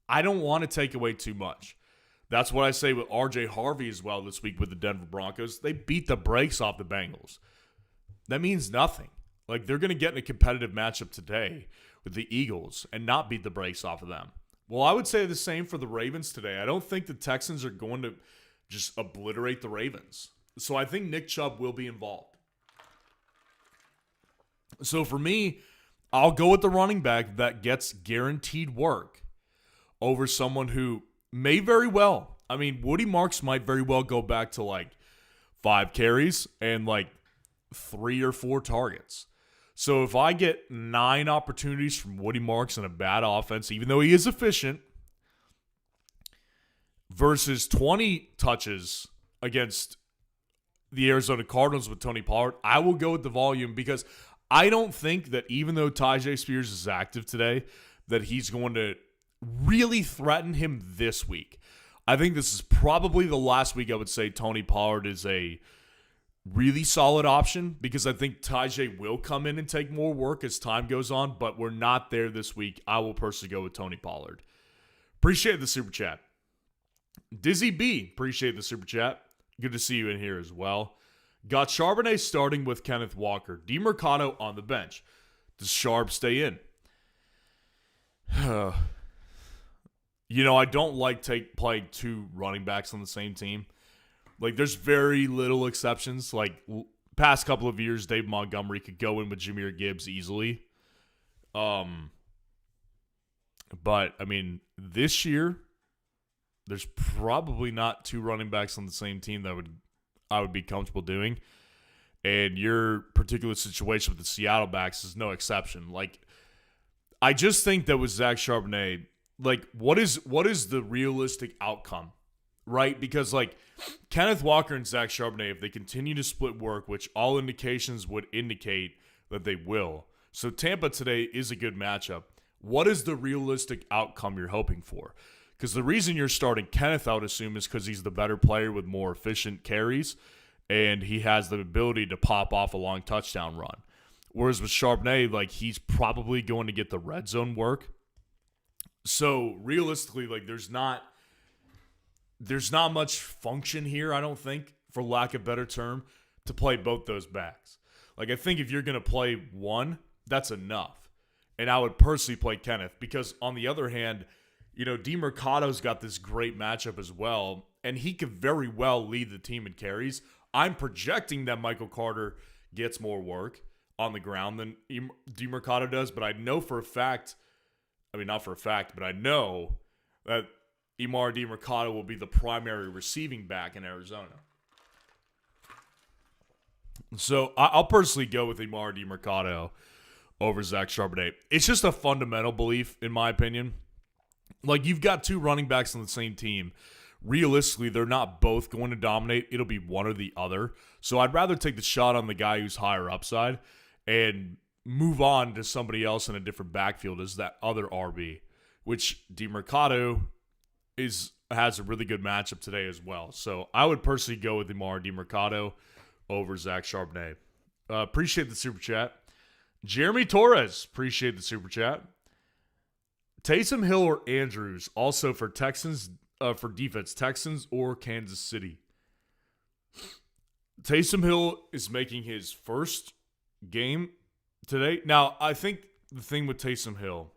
I don't want to take away too much. That's what I say with R.J. Harvey as well this week with the Denver Broncos. They beat the brakes off the Bengals. That means nothing. Like, they're going to get in a competitive matchup today with the Eagles and not beat the brakes off of them. Well, I would say the same for the Ravens today. I don't think the Texans are going to just obliterate the Ravens. So I think Nick Chubb will be involved. So for me, I'll go with the running back that gets guaranteed work over someone who may very well. I mean, Woody Marks might very well go back to like 5 carries and like 3 or 4 targets. So if I get 9 opportunities from Woody Marks in a bad offense, even though he is efficient, versus 20 touches against the Arizona Cardinals with Tony Pollard, I will go with the volume because I don't think that even though Tyjae Spears is active today, that he's going to really threaten him this week. I think this is probably the last week I would say Tony Pollard is a really solid option because I think Tyjae will come in and take more work as time goes on, but we're not there this week. I will personally go with Tony Pollard. Appreciate the super chat. Dizzy B, appreciate the super chat. Good to see you in here as well. Got Charbonnet starting with Kenneth Walker. DeMercado on the bench. Does Sharp stay in? You know, I don't like playing 2 running backs on the same team. Like, there's very little exceptions. Like, past couple of years, Dave Montgomery could go in with Jahmyr Gibbs easily. But, I mean, this year, there's probably not 2 running backs on the same team that I would be comfortable doing. And your particular situation with the Seattle backs is no exception. Like, I just think that with Zach Charbonnet, like, what is the realistic outcome, right? Because, like, Kenneth Walker and Zach Charbonnet, if they continue to split work, which all indications would indicate that they will. So Tampa today is a good matchup. What is the realistic outcome you're hoping for? Because the reason you're starting Kenneth, I would assume, is because he's the better player with more efficient carries, and he has the ability to pop off a long touchdown run. Whereas with Charbonnet, like, he's probably going to get the red zone work. So realistically, like, there's not much function here, I don't think, for lack of a better term, to play both those backs. Like, I think if you're going to play one, that's enough. And I would personally play Kenneth because, on the other hand, you know, DeMercado's got this great matchup as well, and he could very well lead the team in carries. I'm projecting that Michael Carter gets more work on the ground than DeMercado does, but I know for a fact, I mean, not for a fact, but I know that Emari DeMercado will be the primary receiving back in Arizona. So I'll personally go with Emari DeMercado over Zach Charbonnet. It's just a fundamental belief, in my opinion. Like, you've got 2 running backs on the same team. Realistically, they're not both going to dominate. It'll be one or the other. So I'd rather take the shot on the guy who's higher upside and move on to somebody else in a different backfield as that other RB, which DeMercado has a really good matchup today as well. So I would personally go with Emari DeMercado over Zach Charbonnet. Appreciate the super chat. Jeremy Torres, appreciate the super chat. Taysom Hill or Andrews, also for Texans, for defense, Texans or Kansas City. Taysom Hill is making his first game today. Now, I think the thing with Taysom Hill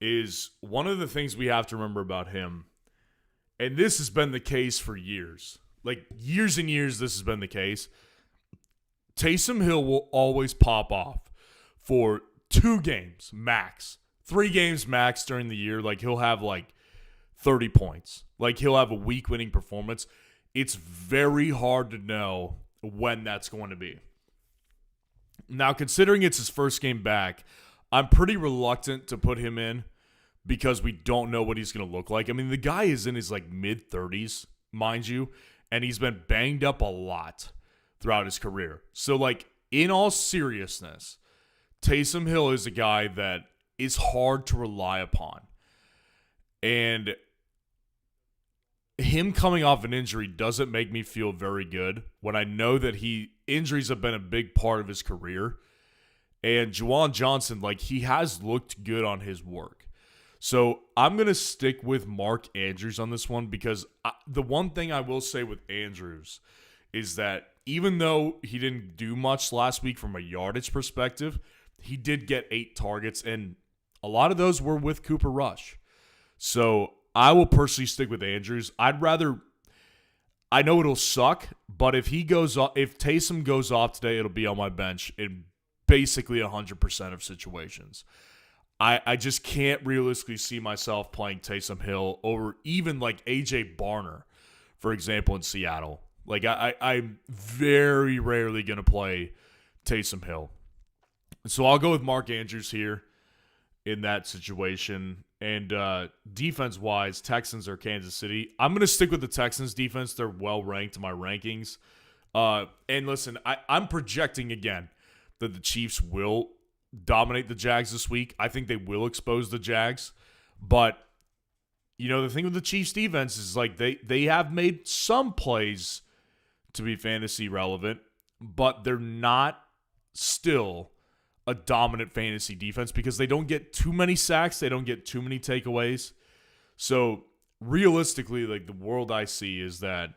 is one of the things we have to remember about him, and this has been the case for years. Like, years and years, this has been the case. Taysom Hill will always pop off for 2 games max, 3 games max during the year. Like, he'll have, 30 points. Like, he'll have a week-winning performance. It's very hard to know when that's going to be. Now, considering it's his first game back, I'm pretty reluctant to put him in because we don't know what he's going to look like. I mean, the guy is in his, mid-30s, mind you, and he's been banged up a lot throughout his career. So, in all seriousness, Taysom Hill is a guy that is hard to rely upon. And him coming off an injury doesn't make me feel very good when I know that injuries have been a big part of his career. And Juwan Johnson, he has looked good on his work. So I'm going to stick with Mark Andrews on this one because the one thing I will say with Andrews is that even though he didn't do much last week from a yardage perspective, he did get 8 targets, and a lot of those were with Cooper Rush. So I will personally stick with Andrews. I know it'll suck, but if Taysom goes off today, it'll be on my bench in basically 100% of situations. I just can't realistically see myself playing Taysom Hill over even A.J. Barner, for example, in Seattle. I'm very rarely going to play Taysom Hill. So I'll go with Mark Andrews here in that situation. And defense-wise, Texans or Kansas City. I'm going to stick with the Texans defense. They're well-ranked in my rankings. And listen, I'm projecting again that the Chiefs will dominate the Jags this week. I think they will expose the Jags. But, the thing with the Chiefs defense is they have made some plays to be fantasy relevant, but they're not still a dominant fantasy defense because they don't get too many sacks. They don't get too many takeaways. So realistically, the world I see is that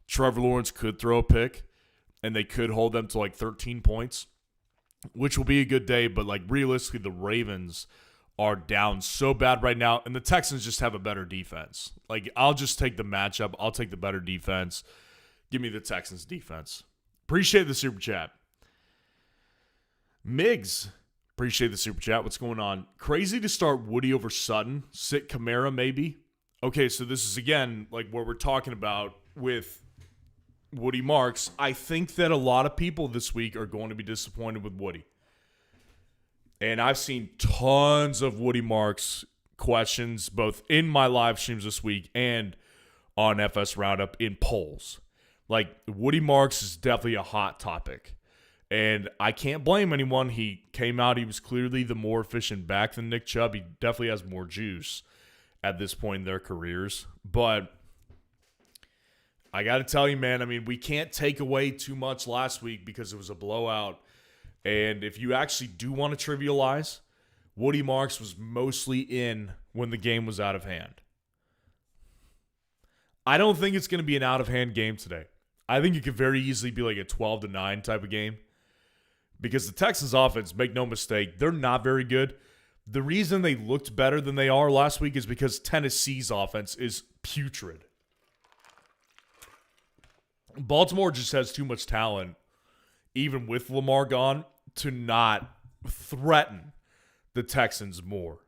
Trevor Lawrence could throw a pick and they could hold them to 13 points, which will be a good day. But realistically, the Ravens are down so bad right now, and the Texans just have a better defense. I'll just take the matchup. I'll take the better defense. Give me the Texans defense. Appreciate the super chat. Miggs, appreciate the super chat. What's going on? Crazy to start Woody over Sutton. Sit Kamara maybe. Okay, so this is again what we're talking about with Woody Marks. I think that a lot of people this week are going to be disappointed with Woody. And I've seen tons of Woody Marks questions both in my live streams this week and on FS Roundup in polls. Woody Marks is definitely a hot topic. And I can't blame anyone. He came out, he was clearly the more efficient back than Nick Chubb. He definitely has more juice at this point in their careers. But I got to tell you, man, we can't take away too much last week because it was a blowout. And if you actually do want to trivialize, Woody Marks was mostly in when the game was out of hand. I don't think it's going to be an out-of-hand game today. I think it could very easily be a 12-9 type of game. Because the Texans offense, make no mistake, they're not very good. The reason they looked better than they are last week is because Tennessee's offense is putrid. Baltimore just has too much talent, even with Lamar gone, to not threaten the Texans more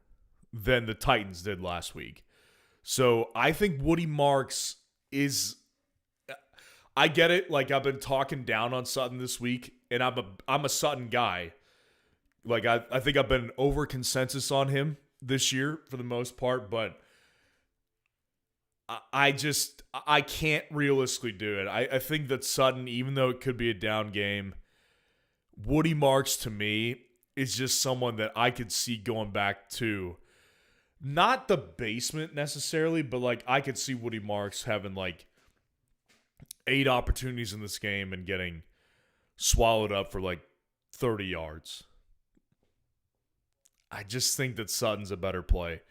than the Titans did last week. So I think Woody Marks is... I get it. I've been talking down on Sutton this week, and I'm a Sutton guy. I think I've been over consensus on him this year for the most part, but I can't realistically do it. I think that Sutton, even though it could be a down game, Woody Marks to me is just someone that I could see going back to not the basement necessarily, but I could see Woody Marks having 8 opportunities in this game and getting swallowed up for 30 yards. I just think that Sutton's a better play.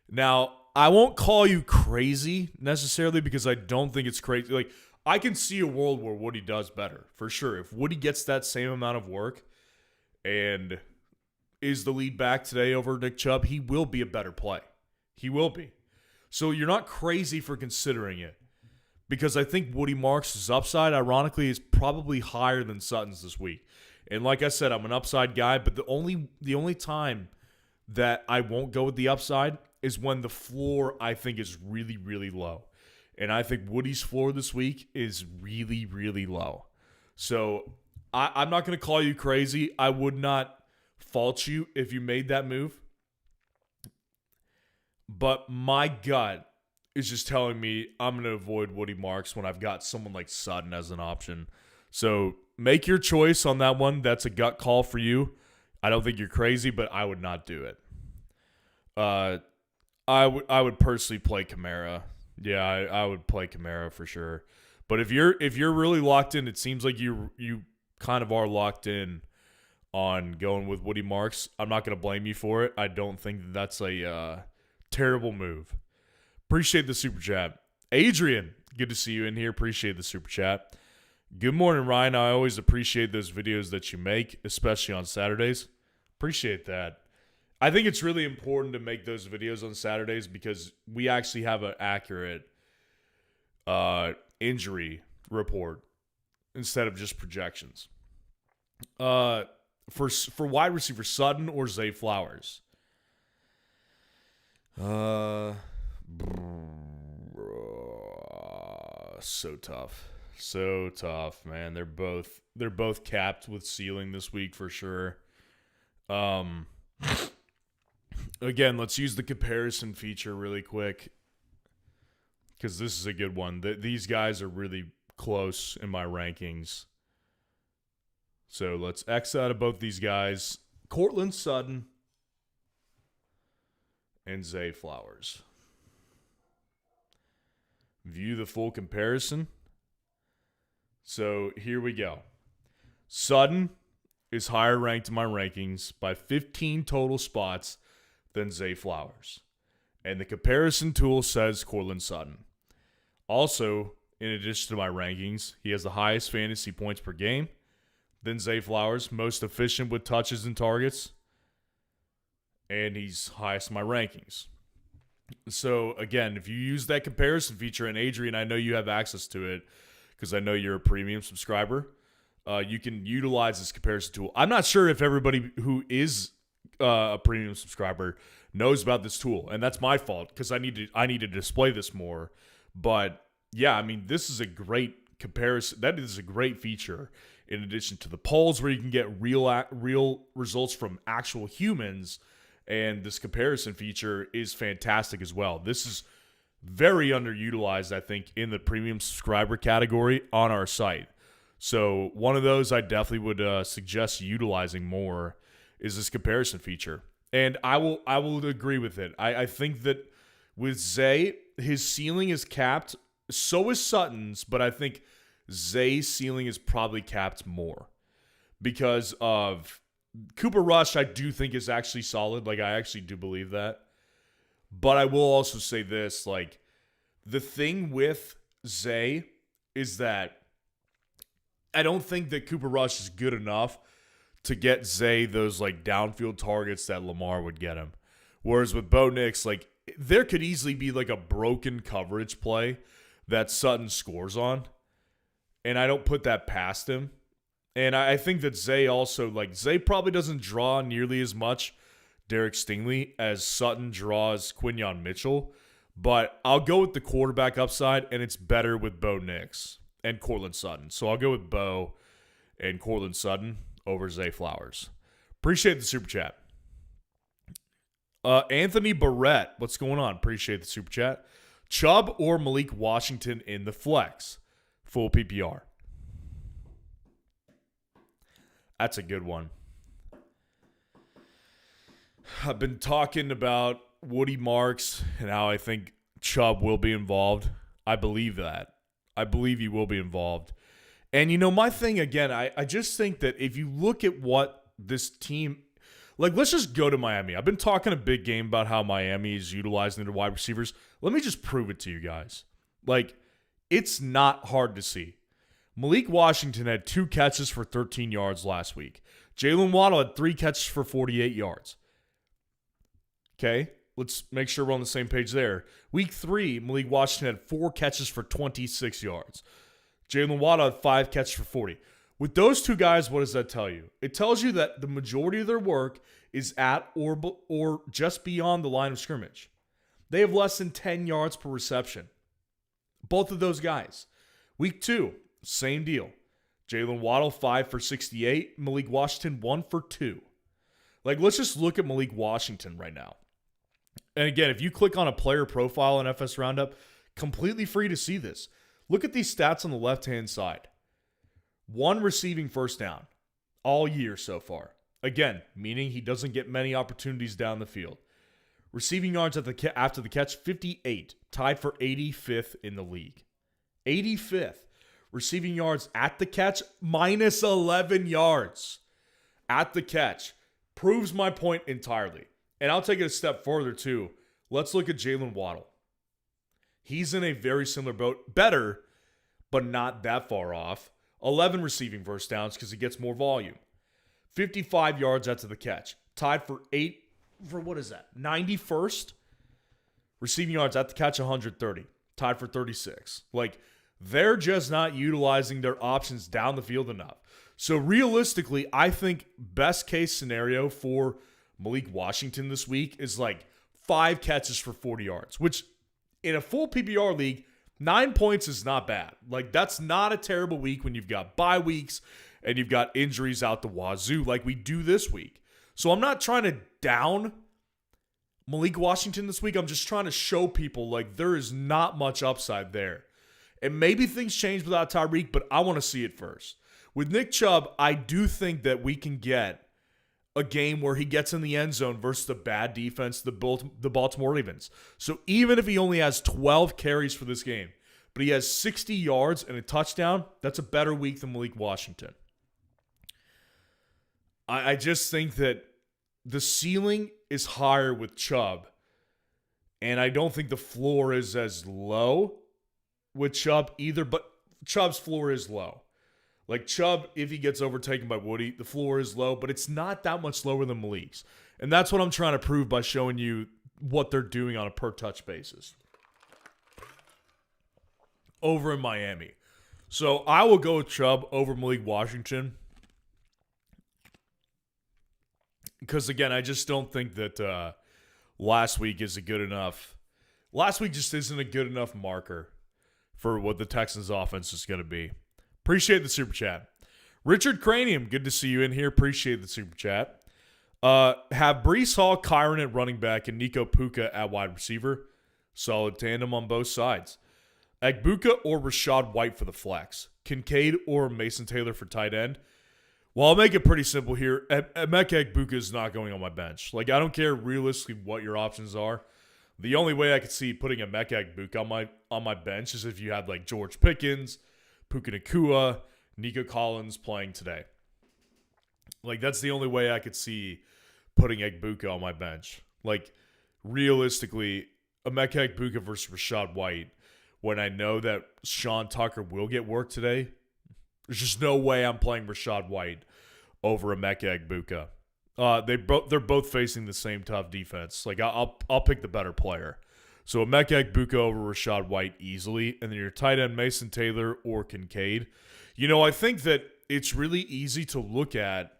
Now, I won't call you crazy necessarily because I don't think it's crazy. I can see a world where Woody does better, for sure. If Woody gets that same amount of work and is the lead back today over Nick Chubb, he will be a better play. He will be. So you're not crazy for considering it. Because I think Woody Marks' upside, ironically, is probably higher than Sutton's this week. And like I said, I'm an upside guy, but the only time that I won't go with the upside is when the floor, I think, is really, really low. And I think Woody's floor this week is really, really low. So I'm not going to call you crazy. I would not fault you if you made that move. But my gut is just telling me I'm going to avoid Woody Marks when I've got someone like Sutton as an option. So make your choice on that one. That's a gut call for you. I don't think you're crazy, but I would not do it. I would personally play Kamara. Yeah, I would play Kamara for sure. But if you're really locked in, it seems like you kind of are locked in on going with Woody Marks. I'm not going to blame you for it. I don't think that's a terrible move. Appreciate the super chat. Adrian, good to see you in here. Appreciate the super chat. Good morning, Ryan. I always appreciate those videos that you make, especially on Saturdays. Appreciate that. I think it's really important to make those videos on Saturdays because we actually have an accurate injury report instead of just projections. For wide receiver, Sutton or Zay Flowers? So tough, man. They're both capped with ceiling this week for sure. Again, let's use the comparison feature really quick because this is a good one. These guys are really close in my rankings. So let's X out of both these guys. Cortland Sutton and Zay Flowers. View the full comparison. So here we go. Sutton is higher ranked in my rankings by 15 total spots than Zay Flowers. And the comparison tool says Cortland Sutton. Also, in addition to my rankings, he has the highest fantasy points per game than Zay Flowers, most efficient with touches and targets, and he's highest in my rankings. So, again, if you use that comparison feature, and Adrian, I know you have access to it because I know you're a premium subscriber, you can utilize this comparison tool. I'm not sure if everybody who is a premium subscriber knows about this tool, and that's my fault because I need to display this more. But, yeah, I mean, this is a great comparison. That is a great feature in addition to the polls where you can get real results from actual humans. And this comparison feature is fantastic as well. This is very underutilized, I think, in the premium subscriber category on our site. So one of those I definitely would suggest utilizing more is this comparison feature. And I will agree with it. I think that with Zay, his ceiling is capped. So is Sutton's, but I think Zay's ceiling is probably capped more because of Cooper Rush. I do think is actually solid. Like, I actually do believe that. But I will also say this, like, the thing with Zay is that I don't think that Cooper Rush is good enough to get Zay those, like, downfield targets that Lamar would get him. Whereas with Bo Nix, like, there could easily be, like, a broken coverage play that Sutton scores on. And I don't put that past him. And I think that Zay also, like, Zay probably doesn't draw nearly as much Derek Stingley as Sutton draws Quinyon Mitchell. But I'll go with the quarterback upside, and it's better with Bo Nix and Cortland Sutton. So I'll go with Bo and Cortland Sutton over Zay Flowers. Appreciate the super chat. Anthony Barrett, what's going on? Appreciate the super chat. Chubb or Malik Washington in the flex? Full PPR. That's a good one. I've been talking about Woody Marks and how I think Chubb will be involved. I believe that. I believe he will be involved. And, you know, my thing, again, I just think that if you look at what this team, like, let's just go to Miami. I've been talking a big game about how Miami is utilizing their wide receivers. Let me just prove it to you guys. Like, It's not hard to see. Malik Washington had 2 catches for 13 yards last week. Jalen Waddle had 3 catches for 48 yards. Okay, let's make sure we're on the same page there. Week 3, Malik Washington had 4 catches for 26 yards. Jalen Waddle had 5 catches for 40. With those 2 guys, what does that tell you? It tells you that the majority of their work is at or just beyond the line of scrimmage. They have less than 10 yards per reception. Both of those guys. Week 2, same deal. Jalen Waddle, 5 for 68. Malik Washington, 1 for 2. Like, let's just look at Malik Washington right now. And again, if you click on a player profile in FS Roundup, completely free to see this. Look at these stats on the left-hand side. 1 receiving first down all year so far. Again, meaning he doesn't get many opportunities down the field. Receiving yards after the catch, 58, tied for 85th in the league. 85th. Receiving yards at the catch, minus 11 yards at the catch. Proves my point entirely. And I'll take it a step further too. Let's look at Jalen Waddle. He's in a very similar boat. Better, but not that far off. 11 receiving first downs because he gets more volume. 55 yards after the catch. Tied for 91st? Receiving yards at the catch, 130. Tied for 36. Like, they're just not utilizing their options down the field enough. So realistically, I think best case scenario for Malik Washington this week is like 5 catches for 40 yards, which in a full PPR league, 9 points is not bad. Like, that's not a terrible week when you've got bye weeks and you've got injuries out the wazoo like we do this week. So I'm not trying to down Malik Washington this week. I'm just trying to show people, like, there is not much upside there. And maybe things change without Tyreek, but I want to see it first. With Nick Chubb, I do think that we can get a game where he gets in the end zone versus the bad defense, the Baltimore Ravens. So even if he only has 12 carries for this game, but he has 60 yards and a touchdown, that's a better week than Malik Washington. I just think that the ceiling is higher with Chubb, and I don't think the floor is as low with Chubb either, but Chubb's floor is low. Like, Chubb, if he gets overtaken by Woody, the floor is low, but it's not that much lower than Malik's. And that's what I'm trying to prove by showing you what they're doing on a per-touch basis over in Miami. So I will go with Chubb over Malik Washington because, again, I just don't think that last week is a good enough. Last week just isn't a good enough marker for what the Texans' offense is going to be. Appreciate the super chat. Richard Cranium, good to see you in here. Appreciate the super chat. Have Breece Hall, Kyron at running back, and Nico Puka at wide receiver. Solid tandem on both sides. Egbuka or Rashad White for the flex. Kincaid or Mason Taylor for tight end. Well, I'll make it pretty simple here. Emeka Egbuka is not going on my bench. Like, I don't care realistically what your options are. The only way I could see putting Emeka Egbuka on my bench is if you had, like, George Pickens, Puka Nacua, Nico Collins playing today. Like, that's the only way I could see putting Egbuka on my bench. Like, realistically, Emeka Egbuka versus Rashad White, when I know that Sean Tucker will get work today, there's just no way I'm playing Rashad White over Emeka Egbuka. They're both facing the same tough defense. Like, I'll pick the better player. So Emeka Egbuka over Rashad White easily, and then your tight end Mason Taylor or Kincaid. You know, I think that it's really easy to look at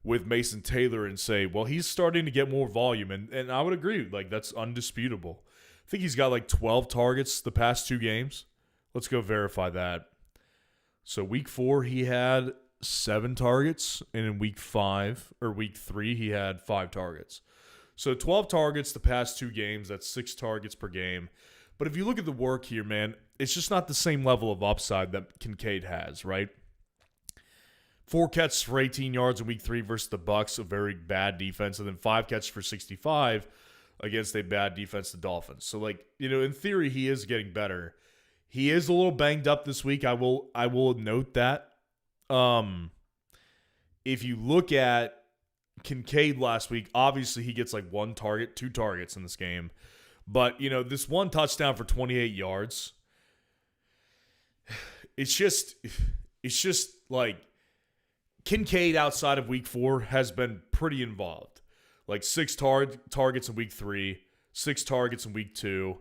with Mason Taylor and say, well, he's starting to get more volume, and I would agree. Like, that's undisputable. I think he's got like 12 targets the past 2 games. Let's go verify that. So week 4, he had 7 targets, and in week 3, he had 5 targets. So 12 targets the past 2 games. That's 6 targets per game. But if you look at the work here, man, it's just not the same level of upside that Kincaid has, right? 4 catches for 18 yards in week 3 versus the Bucs, a very bad defense, and then 5 catches for 65 against a bad defense, the Dolphins. So, like, you know, in theory, he is getting better. He is a little banged up this week. I will note that. If you look at Kincaid last week, obviously he gets like 1 target, 2 targets in this game. But, you know, this 1 touchdown for 28 yards, it's just like Kincaid outside of week 4 has been pretty involved. Like 6 targets in week 3, 6 targets in week 2,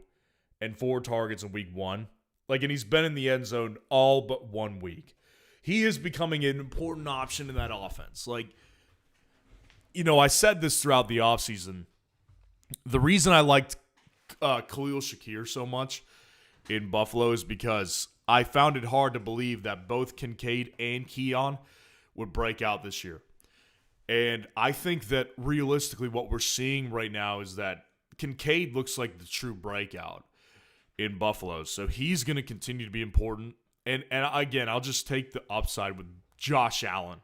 and 4 targets in week 1. Like, and he's been in the end zone all but 1 week. He is becoming an important option in that offense. Like, I said this throughout the offseason. The reason I liked Khalil Shakir so much in Buffalo is because I found it hard to believe that both Kincaid and Keon would break out this year. And I think that realistically what we're seeing right now is that Kincaid looks like the true breakout in Buffalo. So he's going to continue to be important. And again, I'll just take the upside with Josh Allen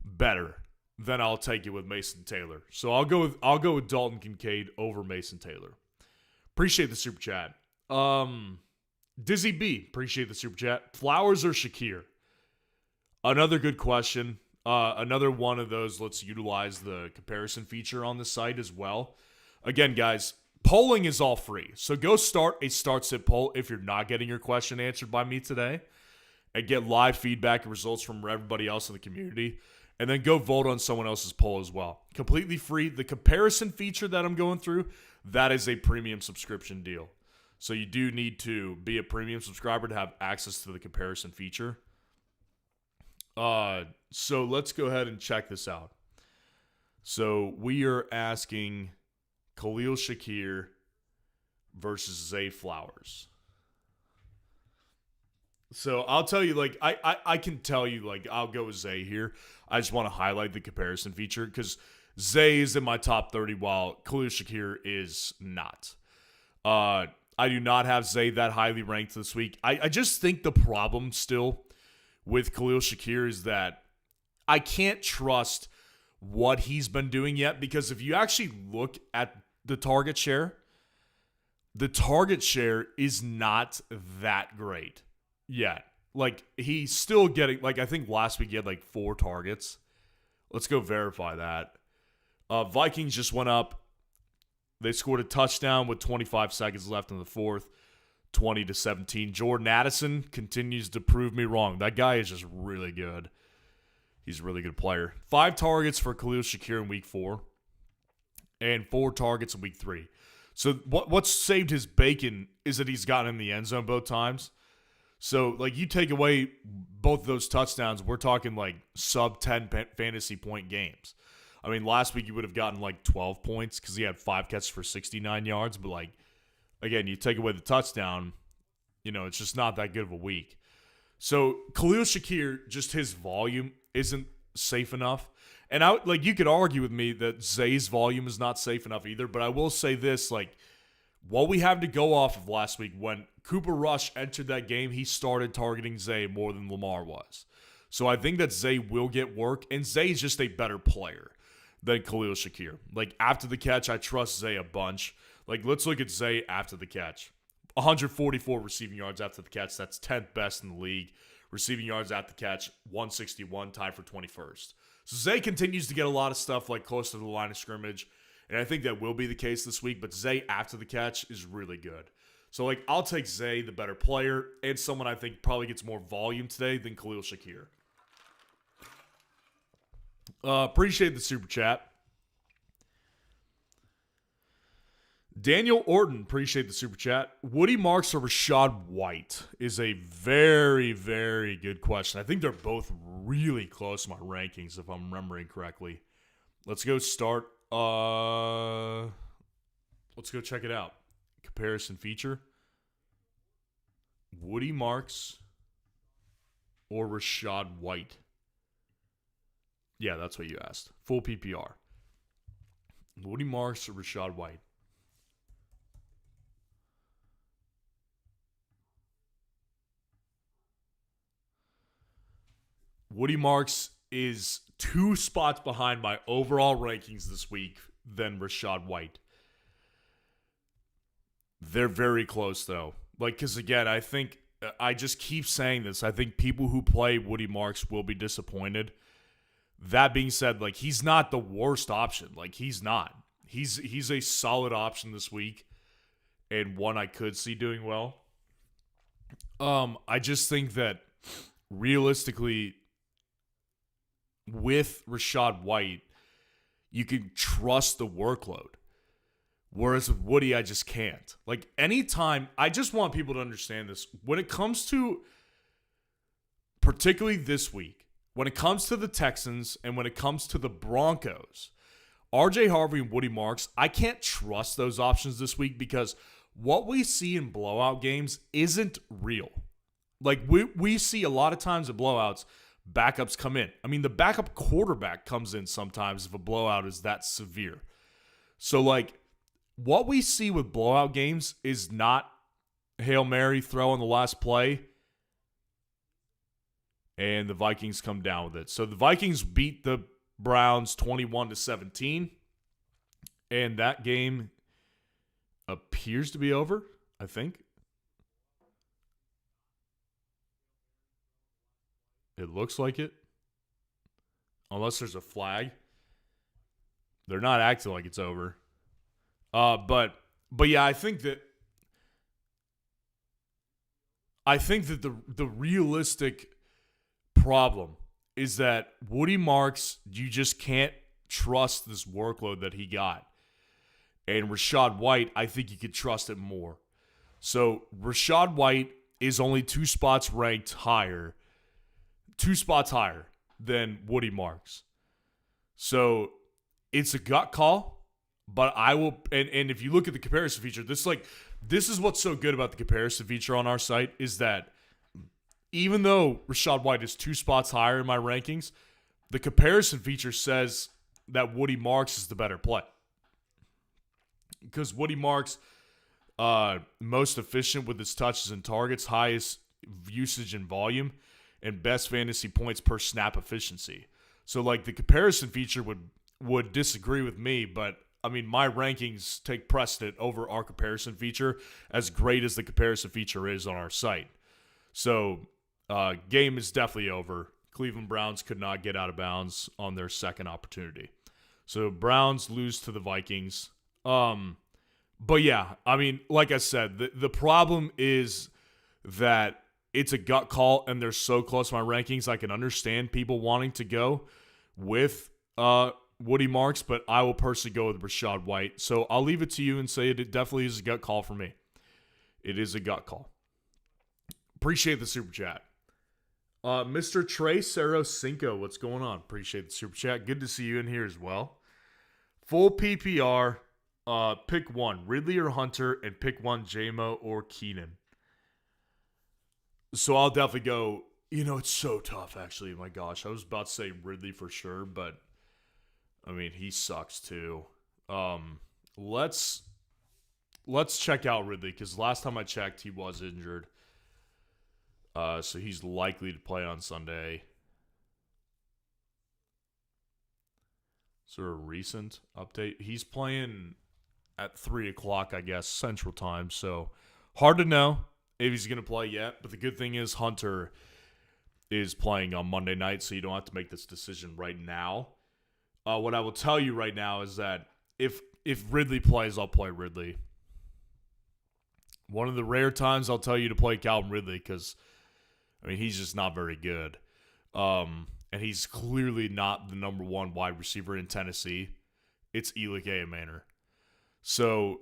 better than I'll take it with Mason Taylor. So I'll go with Dalton Kincaid over Mason Taylor. Appreciate the super chat. Dizzy B, appreciate the super chat. Flowers or Shakir? Another good question. Another one of those, let's utilize the comparison feature on the site as well. Again, guys, polling is all free. So go start a start-sit poll if you're not getting your question answered by me today, and get live feedback and results from everybody else in the community. And then go vote on someone else's poll as well. Completely free. The comparison feature that I'm going through, that is a premium subscription deal. So you do need to be a premium subscriber to have access to the comparison feature. So let's go ahead and check this out. So we are asking Khalil Shakir versus Zay Flowers. So I'll tell you, like, I can tell you, like, I'll go with Zay here. I just want to highlight the comparison feature because Zay is in my top 30 while Khalil Shakir is not. I do not have Zay that highly ranked this week. I just think the problem still with Khalil Shakir is that I can't trust what he's been doing yet, because if you actually look at the target share is not that great yet. Like, he's still getting, like, I think last week he had like 4 targets. Let's go verify that. Vikings just went up. They scored a touchdown with 25 seconds left in the fourth, 20-17. Jordan Addison continues to prove me wrong. That guy is just really good. He's a really good player. 5 targets for Khalil Shakir in week 4 and 4 targets in week 3. So what's saved his bacon is that he's gotten in the end zone both times. So, like, you take away both of those touchdowns, we're talking, like, sub-10 fantasy point games. I mean, last week you would have gotten, like, 12 points because he had 5 catches for 69 yards. But, like, again, you take away the touchdown, it's just not that good of a week. So, Khalil Shakir, just his volume isn't safe enough. And, you could argue with me that Zay's volume is not safe enough either. But I will say this, like, what we have to go off of last week, when Cooper Rush entered that game, he started targeting Zay more than Lamar was. So I think that Zay will get work, and Zay is just a better player than Khalil Shakir. Like, after the catch, I trust Zay a bunch. Like, let's look at Zay after the catch. 144 receiving yards after the catch. That's 10th best in the league. Receiving yards after the catch, 161, tied for 21st. So Zay continues to get a lot of stuff, like, close to the line of scrimmage. And I think that will be the case this week, but Zay after the catch is really good. So, like, I'll take Zay, the better player, and someone I think probably gets more volume today than Khalil Shakir. Appreciate the super chat. Daniel Orton, appreciate the super chat. Woody Marks or Rachaad White is a very, very good question. I think they're both really close to my rankings, if I'm remembering correctly. Let's go start. Let's go check it out. Comparison feature. Woody Marks or Rachaad White? Yeah, that's what you asked. Full PPR. Woody Marks or Rachaad White? Woody Marks is 2 spots behind my overall rankings this week than Rachaad White. They're very close, though. Like, because, again, I think, I just keep saying this, I think people who play Woody Marks will be disappointed. That being said, like, he's not the worst option. Like, he's not. He's a solid option this week, and one I could see doing well. I just think that realistically, with Rachaad White, you can trust the workload. Whereas with Woody, I just can't. Like, anytime, I just want people to understand this. When it comes to, particularly this week, when it comes to the Texans and when it comes to the Broncos, RJ Harvey and Woody Marks, I can't trust those options this week because what we see in blowout games isn't real. Like, we see a lot of times in blowouts, backups come in. I mean, the backup quarterback comes in sometimes if a blowout is that severe. So, like, what we see with blowout games is not Hail Mary throw on the last play and the Vikings come down with it. So the Vikings beat the Browns 21-17, and that game appears to be over, I think. It looks like it. Unless there's a flag. They're not acting like it's over. But yeah, I think that the realistic problem is that Woody Marks, you just can't trust this workload that he got. And Rachaad White, I think you could trust it more. So Rachaad White is only 2 spots ranked higher. 2 spots higher than Woody Marks. So it's a gut call, but I will, and if you look at the comparison feature, this is what's so good about the comparison feature on our site is that even though Rachaad White is 2 spots higher in my rankings, the comparison feature says that Woody Marks is the better play. Because Woody Marks, most efficient with his touches and targets, highest usage and volume, and best fantasy points per snap efficiency. So, like, the comparison feature would disagree with me, but, I mean, my rankings take precedent over our comparison feature, as great as the comparison feature is on our site. So, game is definitely over. Cleveland Browns could not get out of bounds on their second opportunity. So, Browns lose to the Vikings. But yeah, I mean, like I said, the problem is that it's a gut call and they're so close to my rankings. I can understand people wanting to go with Woody Marks, but I will personally go with Rachaad White. So I'll leave it to you and say it definitely is a gut call for me. It is a gut call. Appreciate the super chat. Mr. Trey Cerro Cinco, what's going on? Appreciate the super chat. Good to see you in here as well. Full PPR. Pick one, Ridley or Hunter, and pick one, JMO or Keenan. So I'll definitely go, it's so tough, actually. My gosh, I was about to say Ridley for sure, but, I mean, he sucks too. Let's check out Ridley, because last time I checked, he was injured. So he's likely to play on Sunday. Sort of recent update. He's playing at 3 o'clock, I guess, Central Time. So hard to know if he's going to play yet. But the good thing is Hunter is playing on Monday night, so you don't have to make this decision right now. What I will tell you right now is that if Ridley plays, I'll play Ridley. One of the rare times I'll tell you to play Calvin Ridley because, I mean, he's just not very good. And he's clearly not the number one wide receiver in Tennessee. It's Elik Manor. So,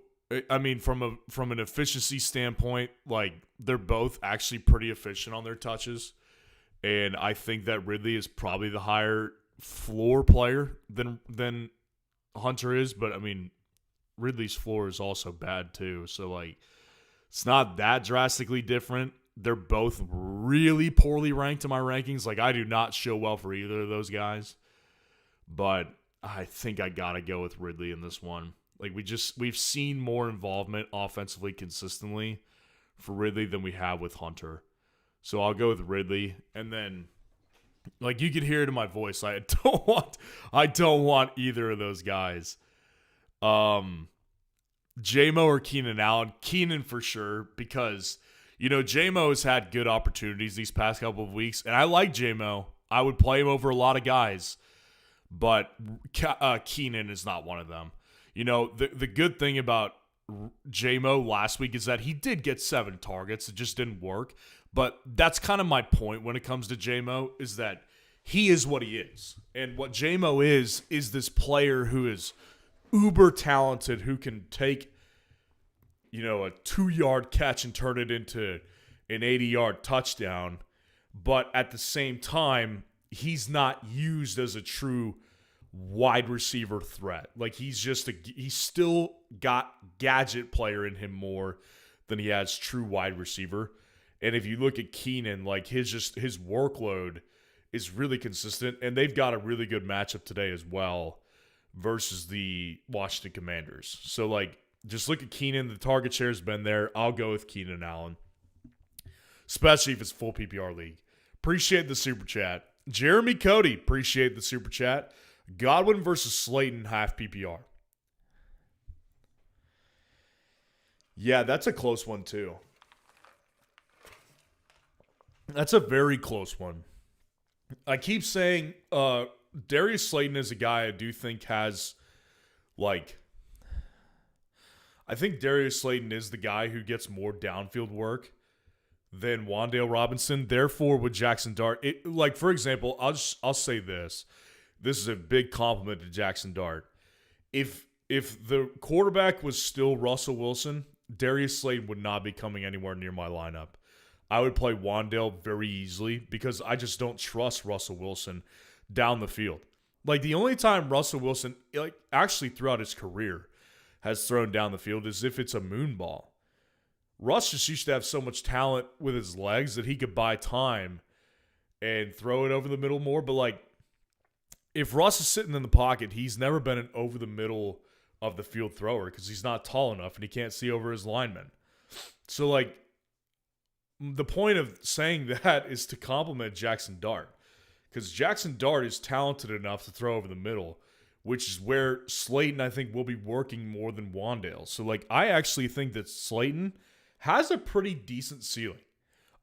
I mean, from an efficiency standpoint, like, they're both actually pretty efficient on their touches. And I think that Ridley is probably the higher floor player than Hunter is. But, I mean, Ridley's floor is also bad too. So, like, it's not that drastically different. They're both really poorly ranked in my rankings. Like, I do not show well for either of those guys. But I think I got to go with Ridley in this one. Like, we've seen more involvement offensively consistently for Ridley than we have with Hunter. So I'll go with Ridley. And then, like, you can hear it in my voice. I don't want either of those guys. JMO or Keenan Allen. Keenan for sure, because JMO has had good opportunities these past couple of weeks, and I like JMO. I would play him over a lot of guys, but Keenan is not one of them. The good thing about J-Mo last week is that he did get 7 targets. It just didn't work. But that's kind of my point when it comes to J-Mo, is that he is what he is. And what J-Mo is this player who is uber talented, who can take, a 2-yard catch and turn it into an 80-yard touchdown. But at the same time, he's not used as a true wide receiver threat. Like, he's still got gadget player in him more than he has true wide receiver. And if you look at Keenan, like, his workload is really consistent, and they've got a really good matchup today as well versus the Washington Commanders. So, like, just look at Keenan. The target share has been there. I'll go with Keenan Allen, especially if it's full PPR league. Appreciate the super chat. Jeremy Cody, appreciate the super chat. Godwin versus Slayton, half PPR. Yeah, that's a close one too. That's a very close one. I keep saying Darius Slayton is a guy I do think has, like, I think Darius Slayton is the guy who gets more downfield work than Wan'Dale Robinson. Therefore, with Jackson Dart, for example, I'll say this. This is a big compliment to Jackson Dart. If the quarterback was still Russell Wilson, Darius Slayton would not be coming anywhere near my lineup. I would play Wan'Dale very easily because I just don't trust Russell Wilson down the field. Like, the only time Russell Wilson, actually throughout his career, has thrown down the field is if it's a moon ball. Russ just used to have so much talent with his legs that he could buy time and throw it over the middle more. But, like, if Russ is sitting in the pocket, he's never been an over the middle of the field thrower because he's not tall enough and he can't see over his linemen. So, like, the point of saying that is to compliment Jackson Dart, because Jackson Dart is talented enough to throw over the middle, which is where Slayton, I think, will be working more than Wan'Dale. So, like, I actually think that Slayton has a pretty decent ceiling.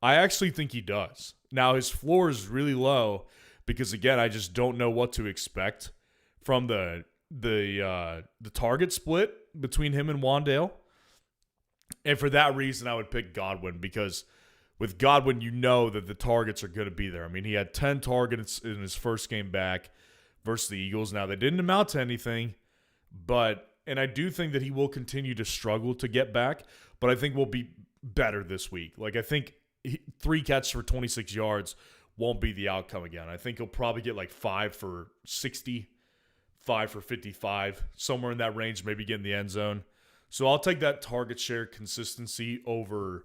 I actually think he does. Now, his floor is really low because, again, I just don't know what to expect from the target split between him and Wan'Dale. And for that reason, I would pick Godwin, because with Godwin, you know that the targets are going to be there. I mean, he had 10 targets in his first game back versus the Eagles. Now, they didn't amount to anything, and I do think that he will continue to struggle to get back, but I think we'll be better this week. Like, I think 3 catches for 26 yards won't be the outcome again. I think he'll probably get like 5 for 60, 5 for 55, somewhere in that range, maybe get in the end zone. So I'll take that target share consistency over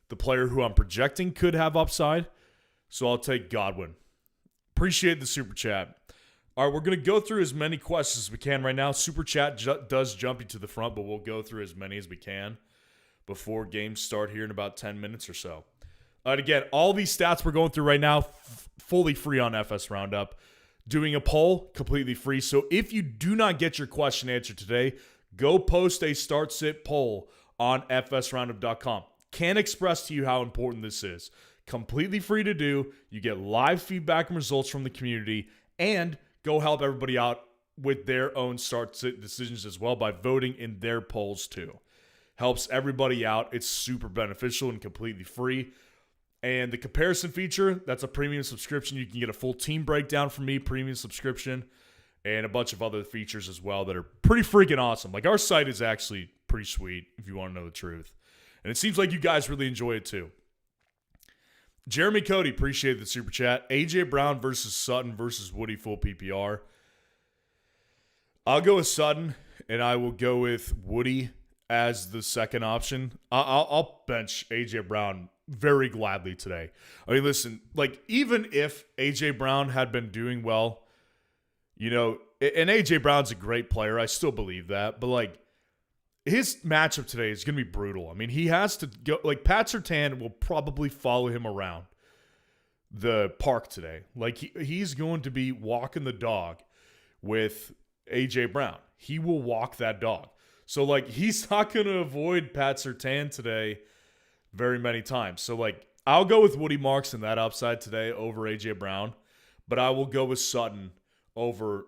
the player who I'm projecting could have upside. So I'll take Godwin. Appreciate the super chat. All right, we're going to go through as many questions as we can right now. Super chat does jump you to the front, but we'll go through as many as we can before games start here in about 10 minutes or so. And again, all these stats we're going through right now, fully free on FS Roundup. Doing a poll, completely free. So if you do not get your question answered today, go post a start-sit poll on fsroundup.com. Can't express to you how important this is. Completely free to do. You get live feedback and results from the community, and go help everybody out with their own start-sit decisions as well by voting in their polls too. Helps everybody out. It's super beneficial and completely free. And the comparison feature, that's a premium subscription. You can get a full team breakdown from me, premium subscription, and a bunch of other features as well that are pretty freaking awesome. Like, our site is actually pretty sweet if you want to know the truth. And it seems like you guys really enjoy it too. Jeremy Cody, appreciate the super chat. A.J. Brown versus Sutton versus Woody full PPR. I'll go with Sutton, and I will go with Woody as the second option. I'll bench A.J. Brown very gladly today. I mean, listen, like, even if A.J. Brown had been doing well, and A.J. Brown's a great player, I still believe that, but, like, his matchup today is going to be brutal. I mean, he has to go, like, Pat Surtain will probably follow him around the park today. Like, he's going to be walking the dog with A.J. Brown. He will walk that dog. So, like, he's not going to avoid Pat Surtain today very many times. So, like, I'll go with Woody Marks in that upside today over A.J. Brown, but I will go with Sutton over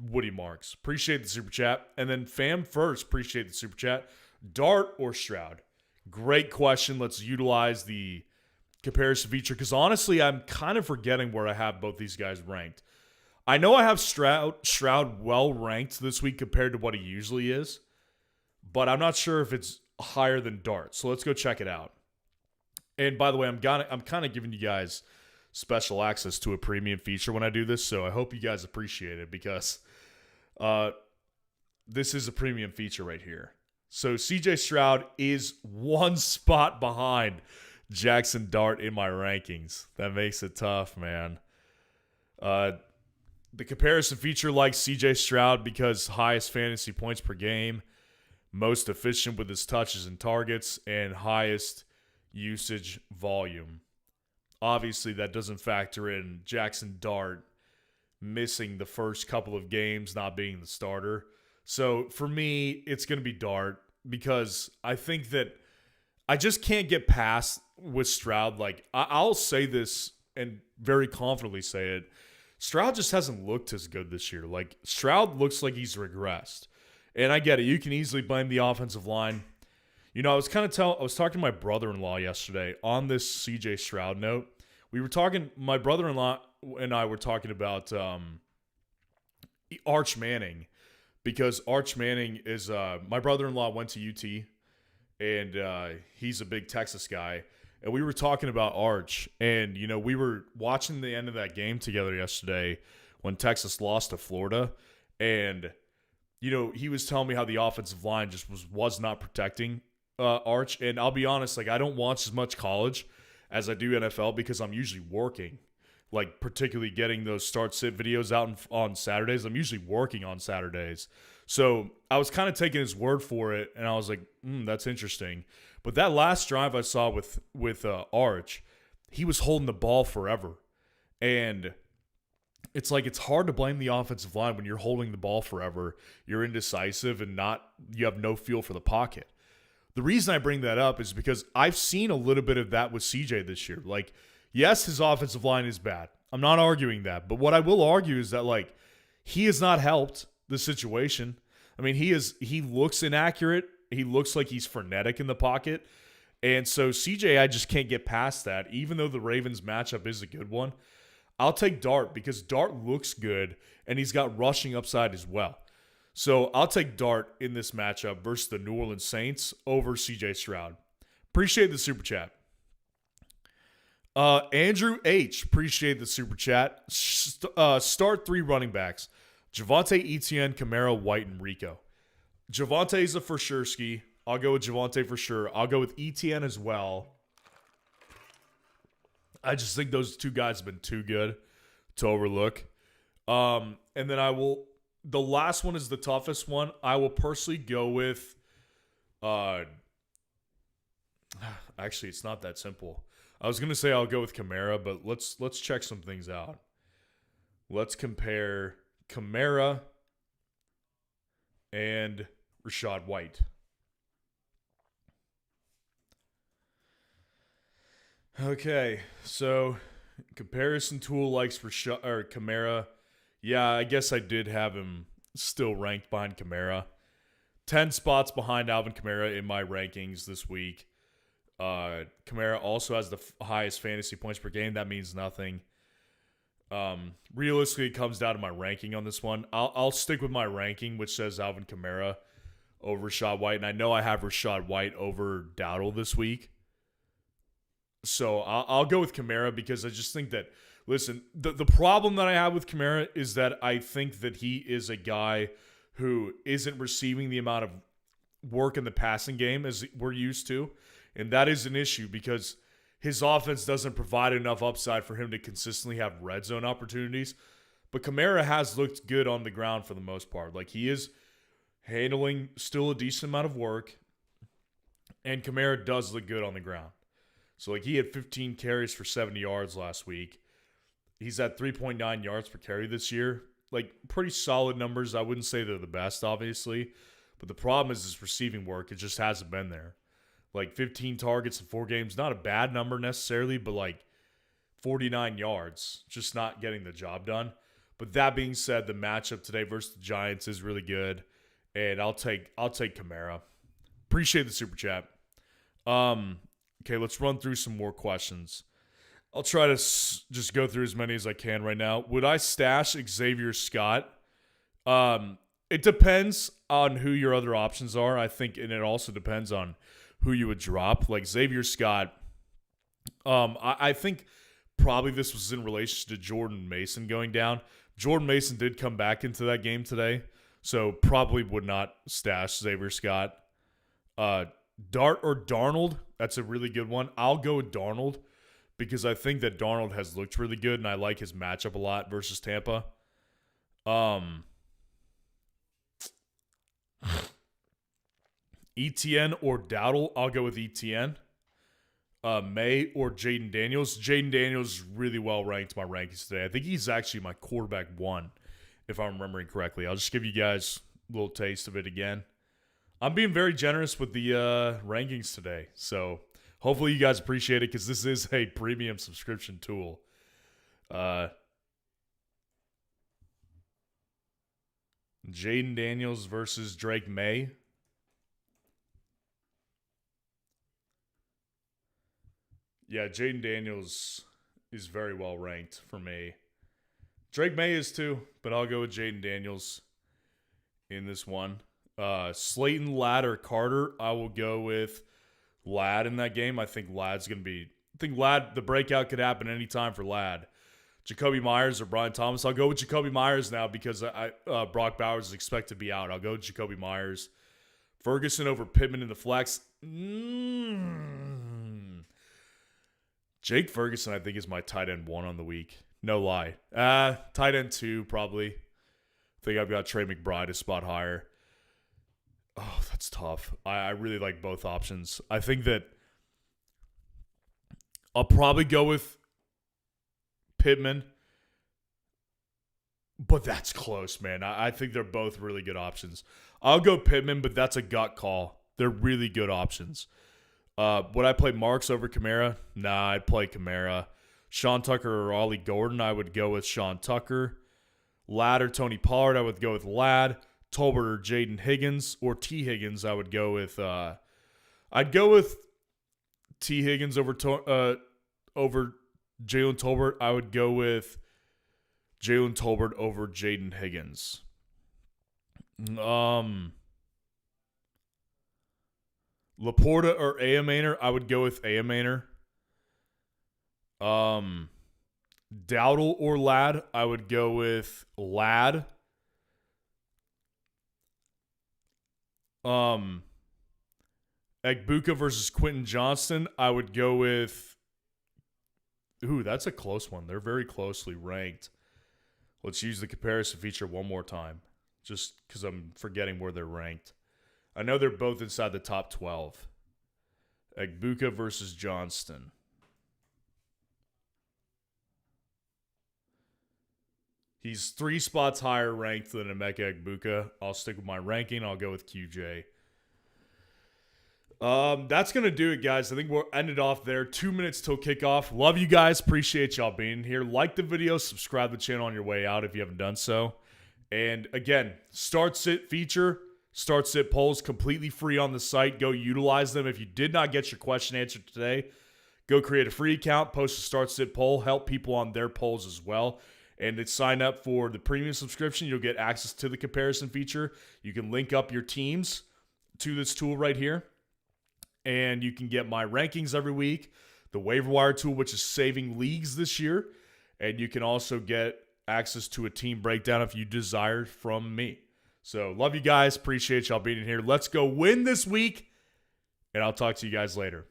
Woody Marks. Appreciate the super chat. And then Fam First, appreciate the super chat. Dart or Stroud? Great question. Let's utilize the comparison feature because honestly, I'm kind of forgetting where I have both these guys ranked. I know I have Stroud well ranked this week compared to what he usually is, but I'm not sure if it's higher than Dart. So let's go check it out. And by the way, I'm kind of giving you guys special access to a premium feature when I do this, so I hope you guys appreciate it because this is a premium feature right here. So CJ Stroud is one spot behind Jackson Dart in my rankings. That makes it tough, man. The comparison feature likes CJ Stroud because highest fantasy points per game, most efficient with his touches and targets, and highest usage volume. Obviously, that doesn't factor in Jackson Dart missing the first couple of games, not being the starter. So for me, it's going to be Dart because I think that I just can't get past with Stroud. Like, I'll say this and very confidently say it. Stroud just hasn't looked as good this year. Like, Stroud looks like he's regressed. And I get it. You can easily blame the offensive line. You know, I was talking to my brother-in-law yesterday on this CJ Stroud note. My brother-in-law and I were talking about Arch Manning because Arch Manning is, my brother-in-law went to UT and he's a big Texas guy. And we were talking about Arch and, you know, we were watching the end of that game together yesterday when Texas lost to Florida. And, you know, he was telling me how the offensive line just was not protecting Arch. And I'll be honest, like, I don't watch as much college as I do NFL because I'm usually working, like particularly getting those start-sit videos out on Saturdays. I'm usually working on Saturdays. So I was kind of taking his word for it, and I was like, that's interesting. But that last drive I saw with Arch, he was holding the ball forever. And it's like it's hard to blame the offensive line when you're holding the ball forever. You're indecisive and you have no feel for the pocket. The reason I bring that up is because I've seen a little bit of that with CJ this year. Like, yes, his offensive line is bad. I'm not arguing that. But what I will argue is that, like, he has not helped the situation. I mean, he looks inaccurate. He looks like he's frenetic in the pocket. And so CJ, I just can't get past that. Even though the Ravens matchup is a good one, I'll take Dart because Dart looks good and he's got rushing upside as well. So I'll take Dart in this matchup versus the New Orleans Saints over CJ Stroud. Appreciate the super chat. Andrew H. Appreciate the super chat. Start 3 running backs. Javonte, Etienne, Kamara, White, and Rico. Javante's a for sure ski. I'll go with Javonte for sure. I'll go with Etienne as well. I just think those two guys have been too good to overlook. And then the last one is the toughest one. I will personally go with actually, it's not that simple. I was going to say I'll go with Kamara, but let's check some things out. Let's compare Kamara and Rachaad White. Okay, so comparison tool likes Kamara. Yeah, I guess I did have him still ranked behind Kamara. 10 spots behind Alvin Kamara in my rankings this week. Kamara also has the highest fantasy points per game. That means nothing. Realistically, it comes down to my ranking on this one. I'll stick with my ranking, which says Alvin Kamara over Rachaad White. And I know I have Rachaad White over Dowdle this week. So I'll go with Kamara because I just think that, listen, the problem that I have with Kamara is that I think that he is a guy who isn't receiving the amount of work in the passing game as we're used to. And that is an issue because his offense doesn't provide enough upside for him to consistently have red zone opportunities. But Kamara has looked good on the ground for the most part. Like, he is handling still a decent amount of work. And Kamara does look good on the ground. So, like, he had 15 carries for 70 yards last week. He's at 3.9 yards per carry this year. Like, pretty solid numbers. I wouldn't say they're the best, obviously. But the problem is his receiving work. It just hasn't been there. Like, 15 targets in 4 games. Not a bad number necessarily, but, like, 49 yards. Just not getting the job done. But that being said, the matchup today versus the Giants is really good, and I'll take Kamara. Appreciate the super chat. Okay, let's run through some more questions. I'll try to just go through as many as I can right now. Would I stash Xavier Scott? It depends on who your other options are, I think, and it also depends on who you would drop. Like Xavier Scott, I think probably this was in relation to Jordan Mason going down. Jordan Mason did come back into that game today, so probably would not stash Xavier Scott. Dart or Darnold, that's a really good one. I'll go with Darnold because I think that Darnold has looked really good, and I like his matchup a lot versus Tampa. ETN or Dowdle, I'll go with ETN. May or Jaden Daniels. Jaden Daniels is really well ranked in my rankings today. I think he's actually my quarterback 1, if I'm remembering correctly. I'll just give you guys a little taste of it again. I'm being very generous with the rankings today, so hopefully you guys appreciate it because this is a premium subscription tool. Jaden Daniels versus Drake May. Yeah, Jaden Daniels is very well ranked for me. Drake May is too, but I'll go with Jaden Daniels in this one. Slayton, Ladd, or Carter, I will go with Ladd in that game. I think Ladd's going to be... I think Ladd, the breakout could happen anytime for Ladd. Jacoby Myers or Brian Thomas. I'll go with Jacoby Myers now because Brock Bowers is expected to be out. I'll go with Jacoby Myers. Ferguson over Pittman in the flex. Jake Ferguson, I think, is my tight end 1 on the week. No lie. Tight end 2, probably. I think I've got Trey McBride a spot higher. Oh, that's tough. I really like both options. I think that I'll probably go with Pittman. But that's close, man. I think they're both really good options. I'll go Pittman, but that's a gut call. They're really good options. Would I play Marks over Kamara? Nah, I'd play Kamara. Sean Tucker or Ollie Gordon, I would go with Sean Tucker. Ladd or Tony Pollard, I would go with Ladd. Tolbert or Jaden Higgins or T. Higgins, I would go with. I'd go with T. Higgins over Jalen Tolbert. I would go with Jalen Tolbert over Jaden Higgins. Laporta or Ayamainer, I would go with Ayamainer. Dowdle or Ladd, I would go with Ladd. Egbuka versus Quentin Johnston, I would go with... Ooh, that's a close one. They're very closely ranked. Let's use the comparison feature one more time, just because I'm forgetting where they're ranked. I know they're both inside the top 12. Egbuka versus Johnston. He's 3 spots higher ranked than Emeka Egbuka. I'll stick with my ranking. I'll go with QJ. That's going to do it, guys. I think we'll end it off there. 2 minutes till kickoff. Love you guys. Appreciate y'all being here. Like the video. Subscribe to the channel on your way out if you haven't done so. And again, start-sit feature. Start-sit polls completely free on the site. Go utilize them. If you did not get your question answered today, go create a free account. Post a start-sit poll. Help people on their polls as well. And to sign up for the premium subscription, you'll get access to the comparison feature. You can link up your teams to this tool right here. And you can get my rankings every week, the waiver wire tool, which is saving leagues this year. And you can also get access to a team breakdown if you desire from me. So love you guys. Appreciate y'all being here. Let's go win this week. And I'll talk to you guys later.